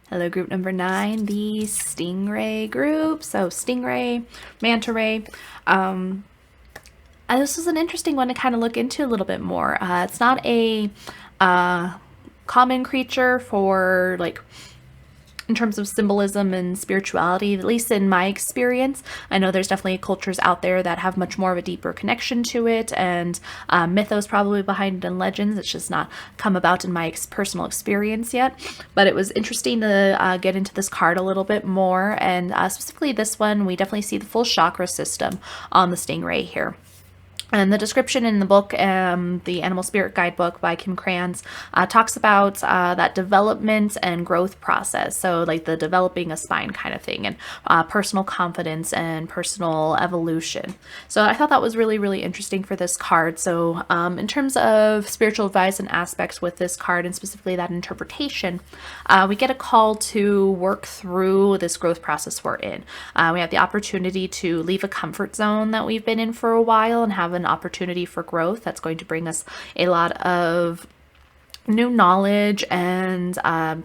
Hello, group number 9, the Stingray group. So Stingray, Manta Ray. This was an interesting one to kind of look into a little bit more. It's not a common creature for in terms of symbolism and spirituality, at least in my experience. I know there's definitely cultures out there that have much more of a deeper connection to it, and mythos probably behind it and legends. It's just not come about in my personal experience yet. But it was interesting to get into this card a little bit more, and specifically this one, we definitely see the full chakra system on the Stingray here. And the description in the book, the Animal Spirit Guidebook by Kim Krans, talks about that development and growth process. So like the developing a spine kind of thing, and personal confidence and personal evolution. So I thought that was really, really interesting for this card. So in terms of spiritual advice and aspects with this card, and specifically that interpretation, we get a call to work through this growth process we're in. We have the opportunity to leave a comfort zone that we've been in for a while and have an opportunity for growth that's going to bring us a lot of new knowledge and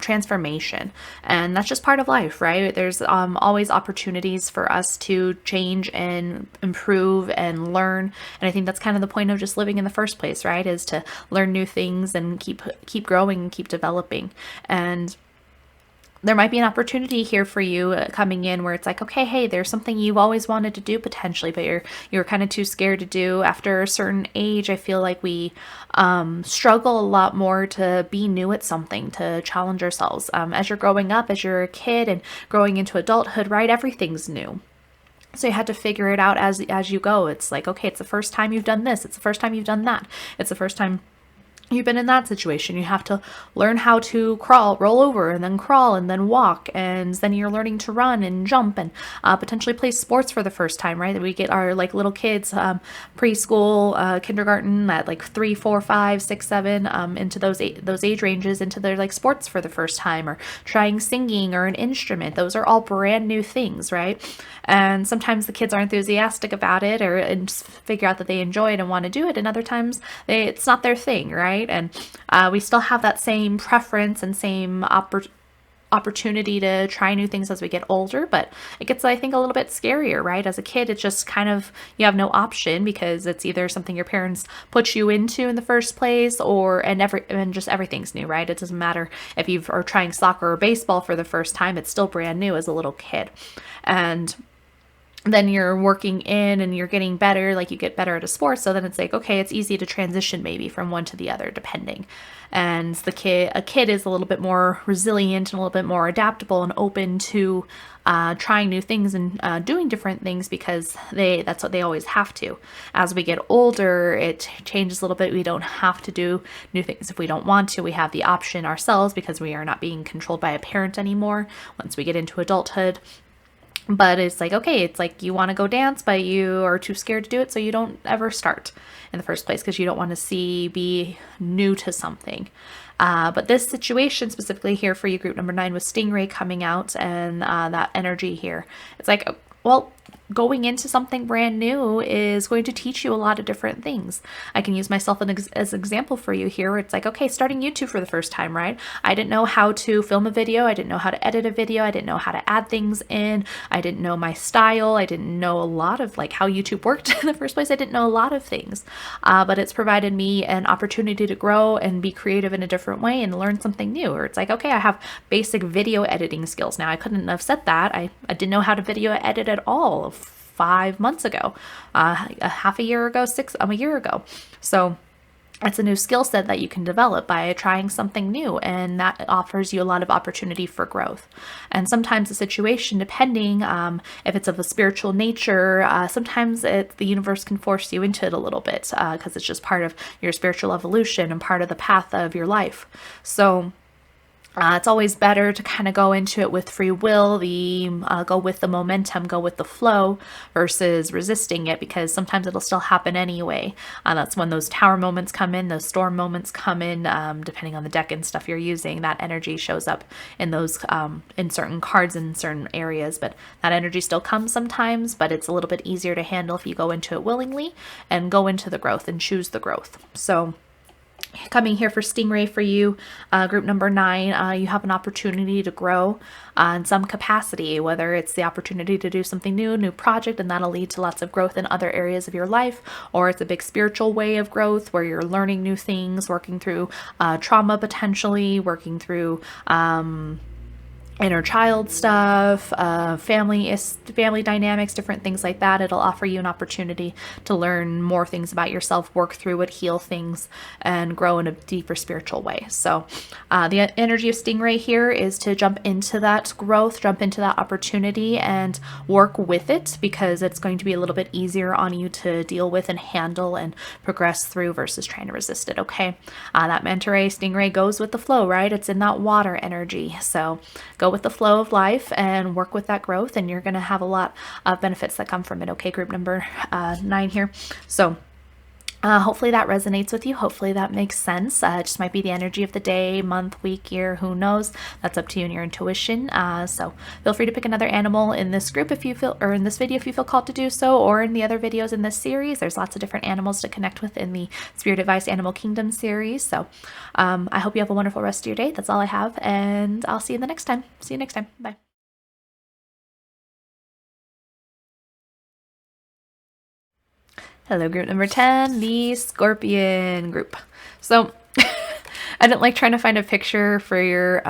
transformation. And that's just part of life, right? There's always opportunities for us to change and improve and learn. And I think that's kind of the point of just living in the first place, right? Is to learn new things and keep growing and keep developing. And there might be an opportunity here for you coming in where it's like, okay, hey, there's something you've always wanted to do potentially, but you're kind of too scared to do. After a certain age, I feel like we struggle a lot more to be new at something, to challenge ourselves. As you're growing up, as you're a kid and growing into adulthood, right, everything's new. So you had to figure it out as you go. It's like, okay, it's the first time you've done this. It's the first time you've done that. It's the first time you've been in that situation. You have to learn how to crawl, roll over, and then crawl, and then walk, and then you're learning to run and jump, and potentially play sports for the first time, right? We get our like little kids, preschool, kindergarten, at like 3, 4, 5, 6, 7, into those age ranges, into their like sports for the first time, or trying singing or an instrument. Those are all brand new things, right? And sometimes the kids are enthusiastic about it, and just figure out that they enjoy it and want to do it, and other times it's not their thing, right? And we still have that same preference and same opportunity to try new things as we get older, but it gets, I think, a little bit scarier, right? As a kid, it's just kind of, you have no option because it's either something your parents put you into in the first place, and just everything's new, right? It doesn't matter if you are trying soccer or baseball for the first time, it's still brand new as a little kid. And then you're working in and you're getting better, like you get better at a sport. So then it's like, okay, it's easy to transition maybe from one to the other, depending. And a kid is a little bit more resilient and a little bit more adaptable and open to trying new things and doing different things because that's what they always have to. As we get older, it changes a little bit. We don't have to do new things if we don't want to. We have the option ourselves because we are not being controlled by a parent anymore once we get into adulthood. But it's like, okay, it's like you want to go dance, but you are too scared to do it, so you don't ever start in the first place because you don't want to be new to something. But this situation specifically here for you, group number 9, with Stingray coming out and that energy here. It's like, well, going into something brand new is going to teach you a lot of different things. I can use myself as an example for you here, where it's like, okay, starting YouTube for the first time, right? I didn't know how to film a video. I didn't know how to edit a video. I didn't know how to add things in. I didn't know my style. I didn't know a lot of like how YouTube worked in the first place. I didn't know a lot of things, but it's provided me an opportunity to grow and be creative in a different way and learn something new. Or it's like, okay, I have basic video editing skills now. I couldn't have said that. I didn't know how to video edit at all 5 months ago, half a year ago, a year ago. So it's a new skill set that you can develop by trying something new, and that offers you a lot of opportunity for growth. And sometimes the situation, depending if it's of a spiritual nature, sometimes the universe can force you into it a little bit because it's just part of your spiritual evolution and part of the path of your life. So it's always better to kind of go into it with free will, go with the momentum, go with the flow versus resisting it, because sometimes it'll still happen anyway. That's when those tower moments come in, those storm moments come in, depending on the deck and stuff you're using. That energy shows up in those in certain cards in certain areas, but that energy still comes sometimes, but it's a little bit easier to handle if you go into it willingly and go into the growth and choose the growth. So coming here for Stingray for you, group number 9, you have an opportunity to grow in some capacity, whether it's the opportunity to do something new project, and that'll lead to lots of growth in other areas of your life, or it's a big spiritual way of growth where you're learning new things, working through trauma potentially, working through inner child stuff, family dynamics, different things like that. It'll offer you an opportunity to learn more things about yourself, work through it, heal things, and grow in a deeper spiritual way. So the energy of Stingray here is to jump into that growth, jump into that opportunity, and work with it, because it's going to be a little bit easier on you to deal with and handle and progress through versus trying to resist it. Okay, that manta ray Stingray goes with the flow, right? It's in that water energy, so go with the flow of life and work with that growth, and you're going to have a lot of benefits that come from it. Okay, group number 9 here. So hopefully that resonates with you. Hopefully that makes sense. It just might be the energy of the day, month, week, year, who knows? That's up to you and your intuition. So feel free to pick another animal in this group if you feel, or in this video if you feel called to do so, or in the other videos in this series. There's lots of different animals to connect with in the Spirit Advice Animal Kingdom series. So I hope you have a wonderful rest of your day. That's all I have, and I'll see you the next time. See you next time. Bye. Hello, group number 10, the Scorpion group. So I didn't like trying to find a picture for your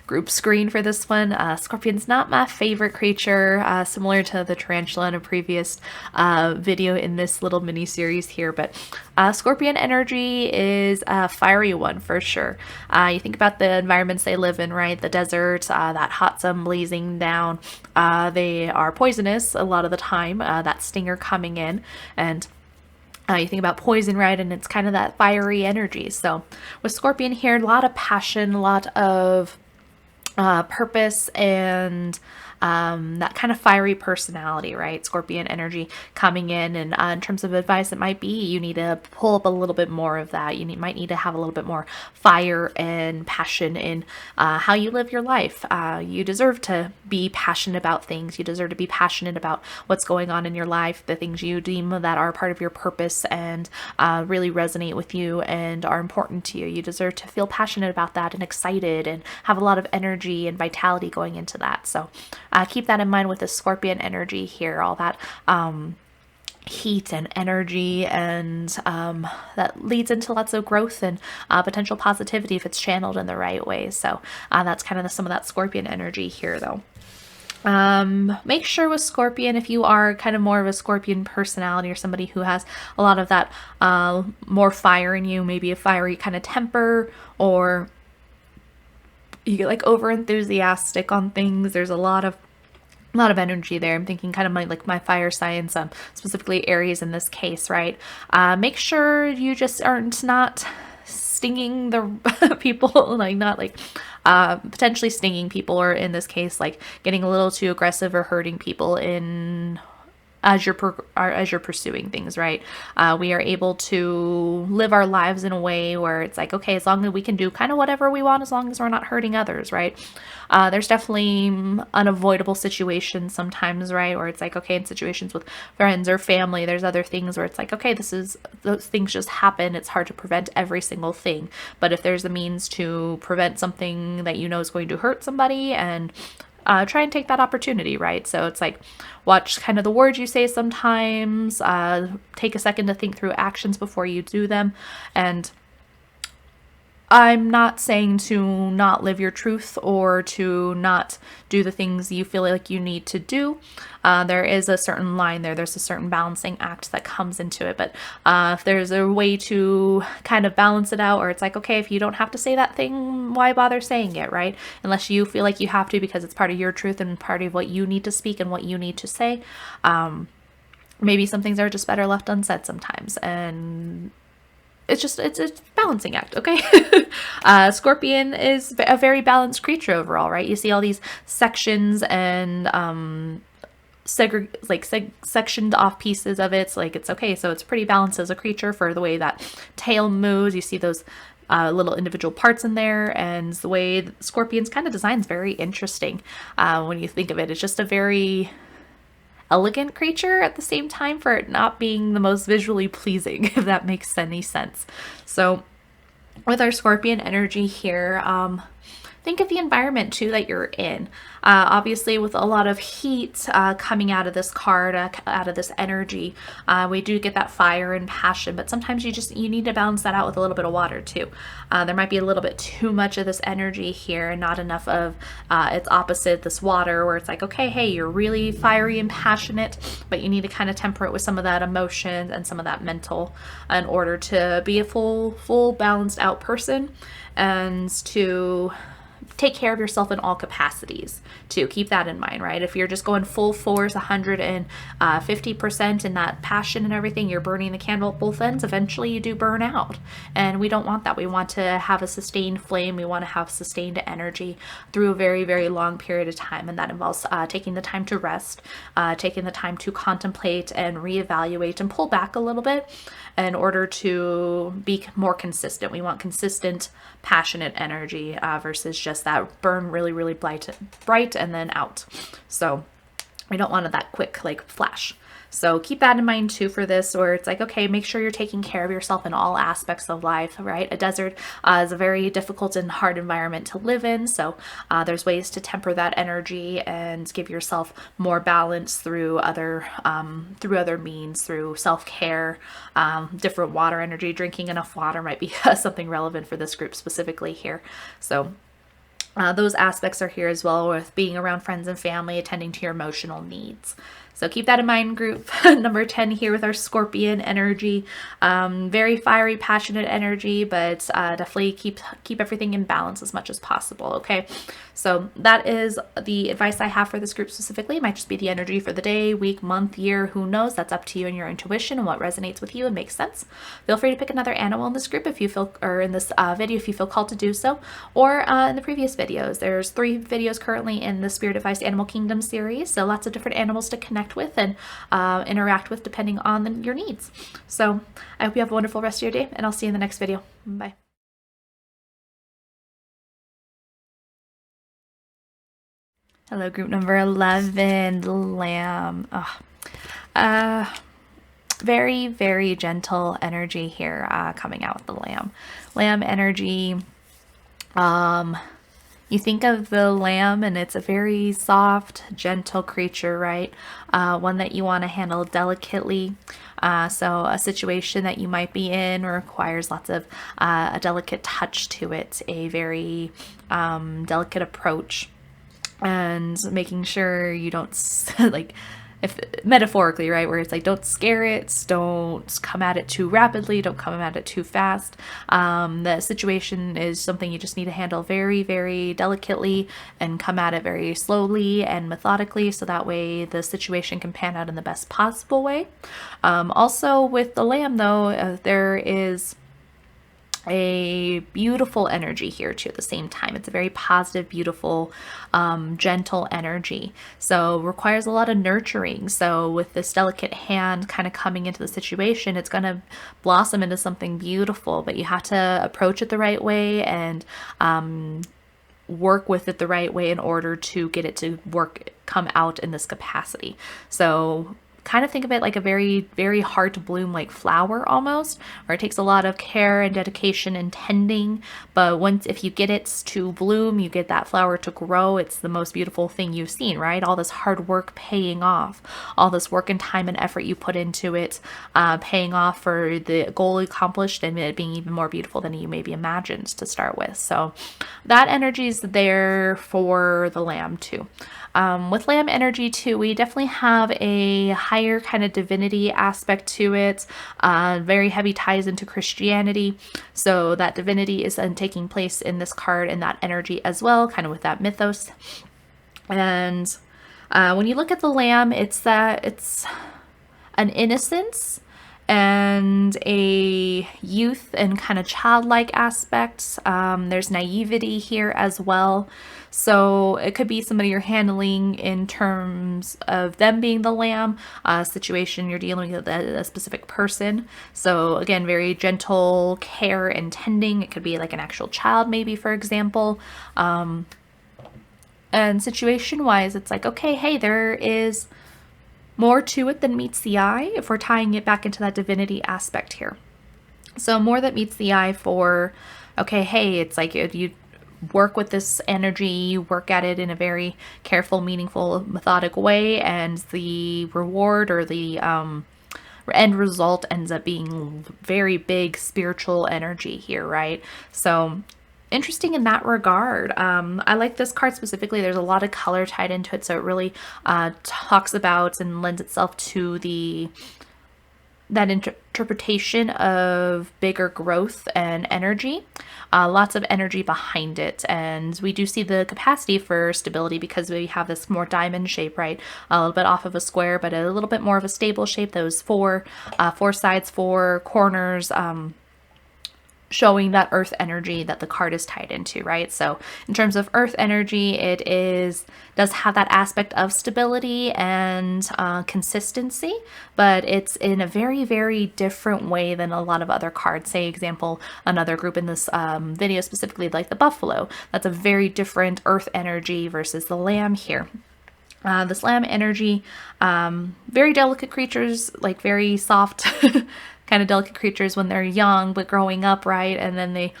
group screen for this one. Scorpion's not my favorite creature, similar to the tarantula in a previous video in this little mini series here, but Scorpion energy is a fiery one for sure. You think about the environments they live in, right? The desert, that hot sun blazing down. They are poisonous a lot of the time, that stinger coming in, and you think about poison, right? And it's kind of that fiery energy. So with Scorpion here, a lot of passion, a lot of purpose, and that kind of fiery personality, right? Scorpion energy coming in, and in terms of advice, it might be you need to pull up a little bit more of that. You might need to have a little bit more fire and passion in how you live your life. You deserve to be passionate about things. You deserve to be passionate about what's going on in your life, the things you deem that are part of your purpose and really resonate with you and are important to you. You deserve to feel passionate about that and excited and have a lot of energy and vitality going into that. So keep that in mind with the Scorpion energy here, all that heat and energy, and that leads into lots of growth and potential positivity if it's channeled in the right way. So that's kind of some of that Scorpion energy here, though. Make sure with Scorpion, if you are kind of more of a Scorpion personality or somebody who has a lot of that more fire in you, maybe a fiery kind of temper, or you get like over enthusiastic on things. There's a lot of energy there. I'm thinking kind of like my fire signs, specifically Aries in this case, right? Make sure you just aren't not stinging the people, like not like potentially stinging people, or in this case, like getting a little too aggressive or hurting people in as you're pursuing things, right? We are able to live our lives in a way where it's like, okay, as long as we can do kind of whatever we want, as long as we're not hurting others, right? There's definitely unavoidable situations sometimes, right? Where it's like, okay, in situations with friends or family, there's other things where it's like, okay, those things just happen. It's hard to prevent every single thing. But if there's a means to prevent something that you know is going to hurt somebody, and try and take that opportunity, right? So it's like, watch kind of the words you say sometimes, take a second to think through actions before you do them. And I'm not saying to not live your truth or to not do the things you feel like you need to do. There is a certain line there. There's a certain balancing act that comes into it. But if there's a way to kind of balance it out, or it's like, okay, if you don't have to say that thing, why bother saying it, right? Unless you feel like you have to because it's part of your truth and part of what you need to speak and what you need to say. Maybe some things are just better left unsaid sometimes. And it's a balancing act, okay? Scorpion is a very balanced creature overall, right? You see all these sections and sectioned off pieces of it. It's like, it's okay, so it's pretty balanced as a creature for the way that tail moves. You see those little individual parts in there, and the way the Scorpion's kind of design is very interesting when you think of it. It's just a very elegant creature at the same time for it not being the most visually pleasing, if that makes any sense. So with our Scorpion energy here, think of the environment too that you're in. Obviously, with a lot of heat coming out of this card, out of this energy, we do get that fire and passion, but sometimes you need to balance that out with a little bit of water too. There might be a little bit too much of this energy here and not enough of its opposite, this water, where it's like, okay, hey, you're really fiery and passionate, but you need to kind of temper it with some of that emotion and some of that mental in order to be a full balanced out person and to take care of yourself in all capacities too. Keep that in mind, right? If you're just going full force 150% in that passion and everything, you're burning the candle at both ends, eventually you do burn out. And we don't want that. We want to have a sustained flame. We want to have sustained energy through a very, very long period of time. And that involves taking the time to rest, taking the time to contemplate and reevaluate and pull back a little bit in order to be more consistent. We want consistent, passionate energy versus just that burn really, really bright and then out. So we don't want that quick like flash. So keep that in mind too for this, where it's like, okay, make sure you're taking care of yourself in all aspects of life, right? A desert is a very difficult and hard environment to live in. So there's ways to temper that energy and give yourself more balance through other means, through self-care, different water energy. Drinking enough water might be something relevant for this group specifically here. So those aspects are here as well, with being around friends and family, attending to your emotional needs. So keep that in mind, group. Number 10 here with our Scorpion energy. Very fiery, passionate energy, but definitely keep everything in balance as much as possible, okay? So that is the advice I have for this group specifically. It might just be the energy for the day, week, month, year, who knows? That's up to you and your intuition and what resonates with you and makes sense. Feel free to pick another animal in this group if you feel, or in this video if you feel called to do so, or in the previous videos. There's 3 videos currently in the Spirit Advice Animal Kingdom series, so lots of different animals to connect with and interact with depending on your needs. So I hope you have a wonderful rest of your day, and I'll see you in the next video. Bye. Hello, group number 11, the lamb. Very, very gentle energy here coming out with the lamb. Lamb energy, you think of the lamb and it's a very soft, gentle creature, right? One that you want to handle delicately. So a situation that you might be in requires lots of a delicate touch to it, a very delicate approach, and making sure you don't like, if metaphorically, right, where it's like, don't scare it, don't come at it too rapidly, don't come at it too fast. The situation is something you just need to handle very, very delicately and come at it very slowly and methodically, so that way the situation can pan out in the best possible way. Also with the lamb though, there is a beautiful energy here too at the same time. It's a very positive, beautiful, gentle energy. So requires a lot of nurturing. So with this delicate hand kind of coming into the situation, it's going to blossom into something beautiful, but you have to approach it the right way and work with it the right way in order to get it to come out in this capacity. So kind of think of it like a very, very hard to bloom like flower almost, where it takes a lot of care and dedication and tending, but if you get it to bloom, you get that flower to grow, it's the most beautiful thing you've seen, right? All this hard work paying off, all this work and time and effort you put into it, paying off for the goal accomplished and it being even more beautiful than you maybe imagined to start with. So that energy is there for the lamb too. With lamb energy too, we definitely have a higher kind of divinity aspect to it, very heavy ties into Christianity. So that divinity is then taking place in this card and that energy as well, kind of with that mythos. And when you look at the lamb, it's an innocence and a youth and kind of childlike aspects. There's naivety here as well. So it could be somebody you're handling in terms of them being the lamb, situation you're dealing with a specific person. So again, very gentle care and tending. It could be like an actual child maybe, for example. And situation wise, it's like, okay, hey, there is more to it than meets the eye if we're tying it back into that divinity aspect here. So more that meets the eye for, okay, hey, it's like you work with this energy, you work at it in a very careful, meaningful, methodic way, and the reward or the end result ends up being very big spiritual energy here, right? So interesting in that regard. I like this card specifically. There's a lot of color tied into it, so it really talks about and lends itself to that interpretation of bigger growth and energy. Lots of energy behind it, and we do see the capacity for stability because we have this more diamond shape, right? A little bit off of a square, but a little bit more of a stable shape. Those four sides, four corners, showing that earth energy that the card is tied into, right? So in terms of earth energy, it does have that aspect of stability and consistency, but it's in a very, very different way than a lot of other cards. Say, example, another group in this video specifically, like the buffalo. That's a very different earth energy versus the lamb here. This lamb energy, very delicate creatures, like very soft kind of delicate creatures when they're young, but growing up, right? And then they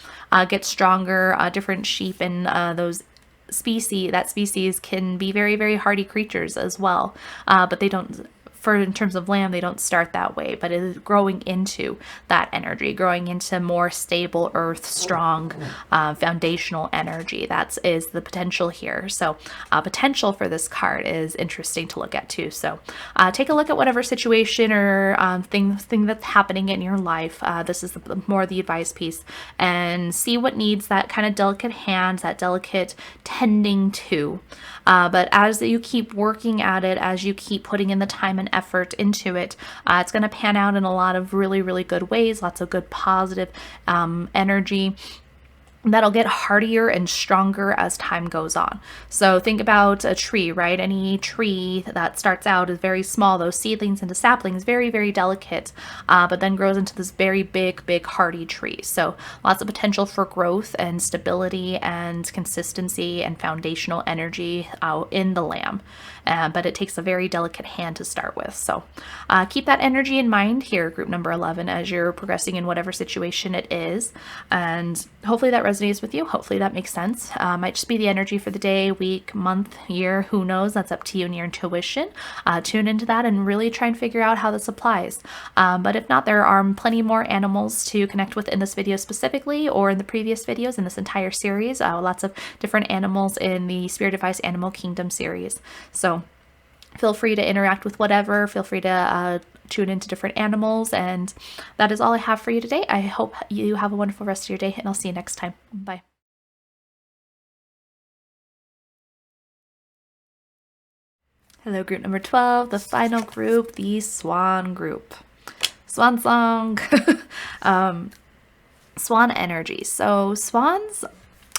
get stronger. Different sheep and those species can be very, very hardy creatures as well. But they don't, in terms of lamb, they don't start that way, but it is growing into that energy, growing into more stable earth, strong, foundational energy. That is the potential here. So potential for this card is interesting to look at too. So take a look at whatever situation or thing that's happening in your life. This is more the advice piece, and see what needs that kind of delicate hands, that delicate tending to. But as you keep working at it, as you keep putting in the time and effort into it, it's going to pan out in a lot of really, really good ways, lots of good positive energy that'll get hardier and stronger as time goes on. So think about a tree, right? Any tree that starts out is very small, those seedlings into saplings, very, very delicate, but then grows into this very big, big hardy tree. So lots of potential for growth and stability and consistency and foundational energy in the lamb. But it takes a very delicate hand to start with. So keep that energy in mind here, group number 11, as you're progressing in whatever situation it is. And hopefully that resonates with you. Hopefully that makes sense. Might just be the energy for the day, week, month, year, who knows? That's up to you and your intuition. Tune into that and really try and figure out how this applies. But if not, there are plenty more animals to connect with in this video specifically, or in the previous videos in this entire series. Lots of different animals in the Spirit Advice Animal Kingdom series. So feel free to interact with whatever. Feel free to tune into different animals. And that is all I have for you today. I hope you have a wonderful rest of your day, and I'll see you next time. Bye. Hello, group number 12, the final group, the Swan group. Swan song. Swan energy. So swans,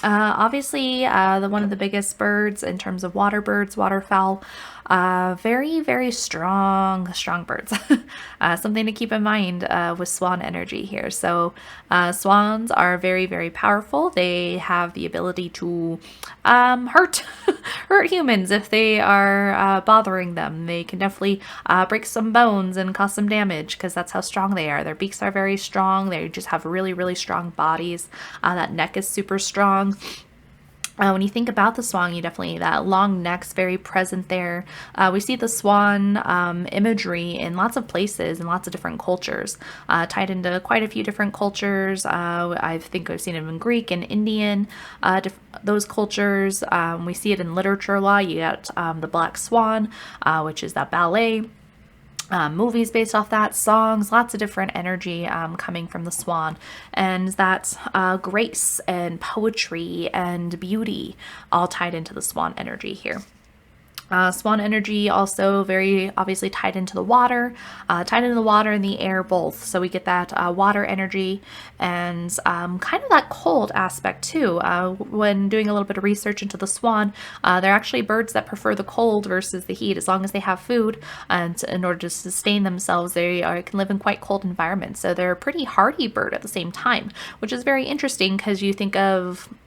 obviously one of the biggest birds in terms of water birds, waterfowl. Very, very strong birds. Something to keep in mind with swan energy here. So swans are very, very powerful. They have the ability to hurt humans if they are bothering them. They can definitely break some bones and cause some damage because that's how strong they are. Their beaks are very strong. They just have really, really strong bodies. That neck is super strong. When you think about the swan, you definitely, that long neck's very present there. We see the swan imagery in lots of places and lots of different cultures, tied into quite a few different cultures. I think I've seen it in Greek and Indian, those cultures. We see it in literature a lot. You got the Black Swan, which is that ballet. Movies based off that, songs, lots of different energy coming from the swan, and that grace and poetry and beauty all tied into the swan energy here. Swan energy also very obviously tied into the water and the air both. So we get that water energy and kind of that cold aspect too. When doing a little bit of research into the swan, they're actually birds that prefer the cold versus the heat. As long as they have food and in order to sustain themselves, they can live in quite cold environments. So they're a pretty hardy bird at the same time, which is very interesting because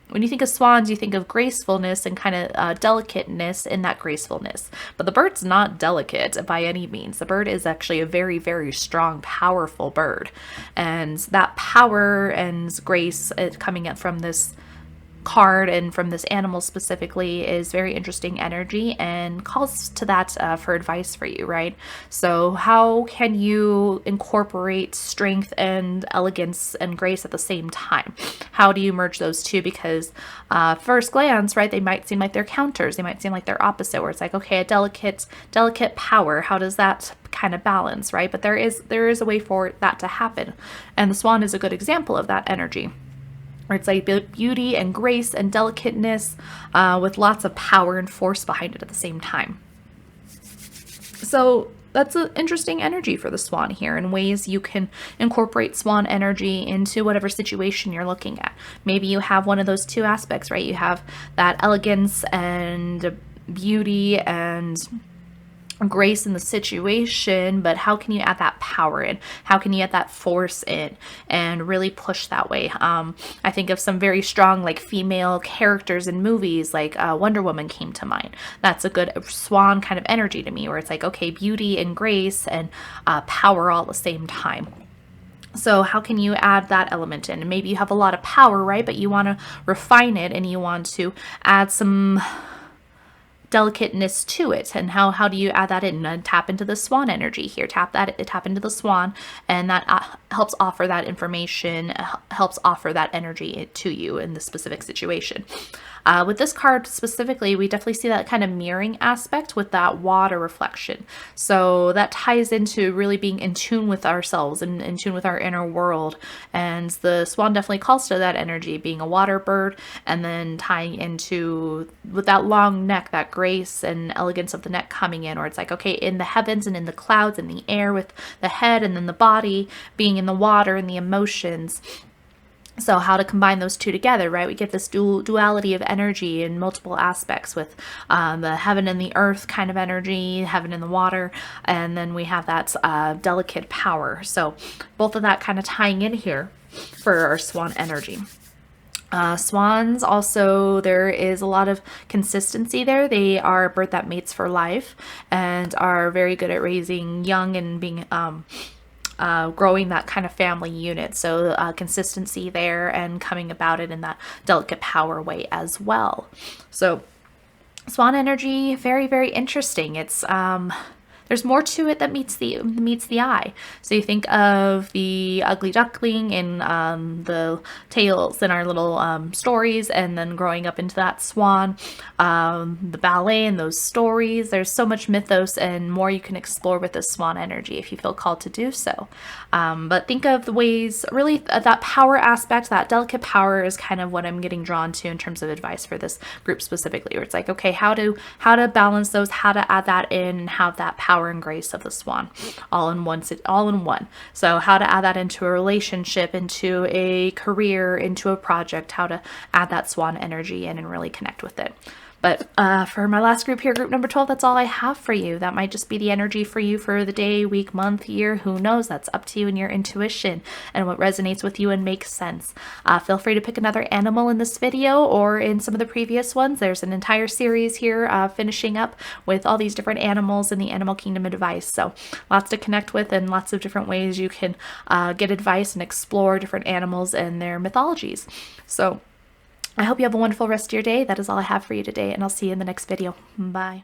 when you think of swans, you think of gracefulness and kind of delicateness in that gracefulness. But the bird's not delicate by any means. The bird is actually a very, very strong, powerful bird. And that power and grace coming up from this card and from this animal specifically is very interesting energy and calls to that for advice for you, right? So how can you incorporate strength and elegance and grace at the same time? How do you merge those two? Because first glance, right, they might seem like they're counters. They might seem like they're opposite, where it's like, okay, a delicate power, how does that kind of balance, right? But there is a way for that to happen. And the swan is a good example of that energy, where it's like beauty and grace and delicateness with lots of power and force behind it at the same time. So that's an interesting energy for the swan here, and ways you can incorporate swan energy into whatever situation you're looking at. Maybe you have one of those two aspects, right? You have that elegance and beauty and grace in the situation, but how can you add that power in? How can you add that force in and really push that way? I think of some very strong like female characters in movies, like Wonder Woman came to mind. That's a good swan kind of energy to me, where it's like, okay, beauty and grace and power all at the same time. So how can you add that element in? And maybe you have a lot of power, right? But you want to refine it and you want to add some delicateness to it. And how do you add that in? And tap into the swan energy here. Tap into the swan, and that helps offer that information, helps offer that energy to you in the specific situation. With this card specifically, we definitely see that kind of mirroring aspect with that water reflection. So that ties into really being in tune with ourselves and in tune with our inner world. And the swan definitely calls to that energy, being a water bird, and then tying into with that long neck, that grace and elegance of the neck coming in, where it's like, okay, in the heavens and in the clouds, in the air with the head, and then the body being in the water and the emotions. So how to combine those two together, right? We get this duality of energy in multiple aspects with the heaven and the earth kind of energy, heaven and the water, and then we have that delicate power. So both of that kind of tying in here for our swan energy. Swans also, there is a lot of consistency there. They are a bird that mates for life and are very good at raising young and being growing that kind of family unit. So consistency there and coming about it in that delicate power way as well. So swan energy, very, very interesting. It's there's more to it that meets the eye. So you think of the ugly duckling in the tales in our little stories, and then growing up into that swan, the ballet and those stories. There's so much mythos and more you can explore with this swan energy if you feel called to do so. But think of the ways, really that power aspect, that delicate power is kind of what I'm getting drawn to in terms of advice for this group specifically, where it's like, okay, how to balance those, how to add that in and have that power and grace of the swan all in one. So how to add that into a relationship, into a career, into a project, how to add that swan energy in and really connect with it. But for my last group here, group number 12, that's all I have for you. That might just be the energy for you for the day, week, month, year, who knows? That's up to you and your intuition and what resonates with you and makes sense. Feel free to pick another animal in this video or in some of the previous ones. There's an entire series here finishing up with all these different animals in the animal kingdom advice. So lots to connect with and lots of different ways you can get advice and explore different animals and their mythologies. So I hope you have a wonderful rest of your day. That is all I have for you today, and I'll see you in the next video. Bye.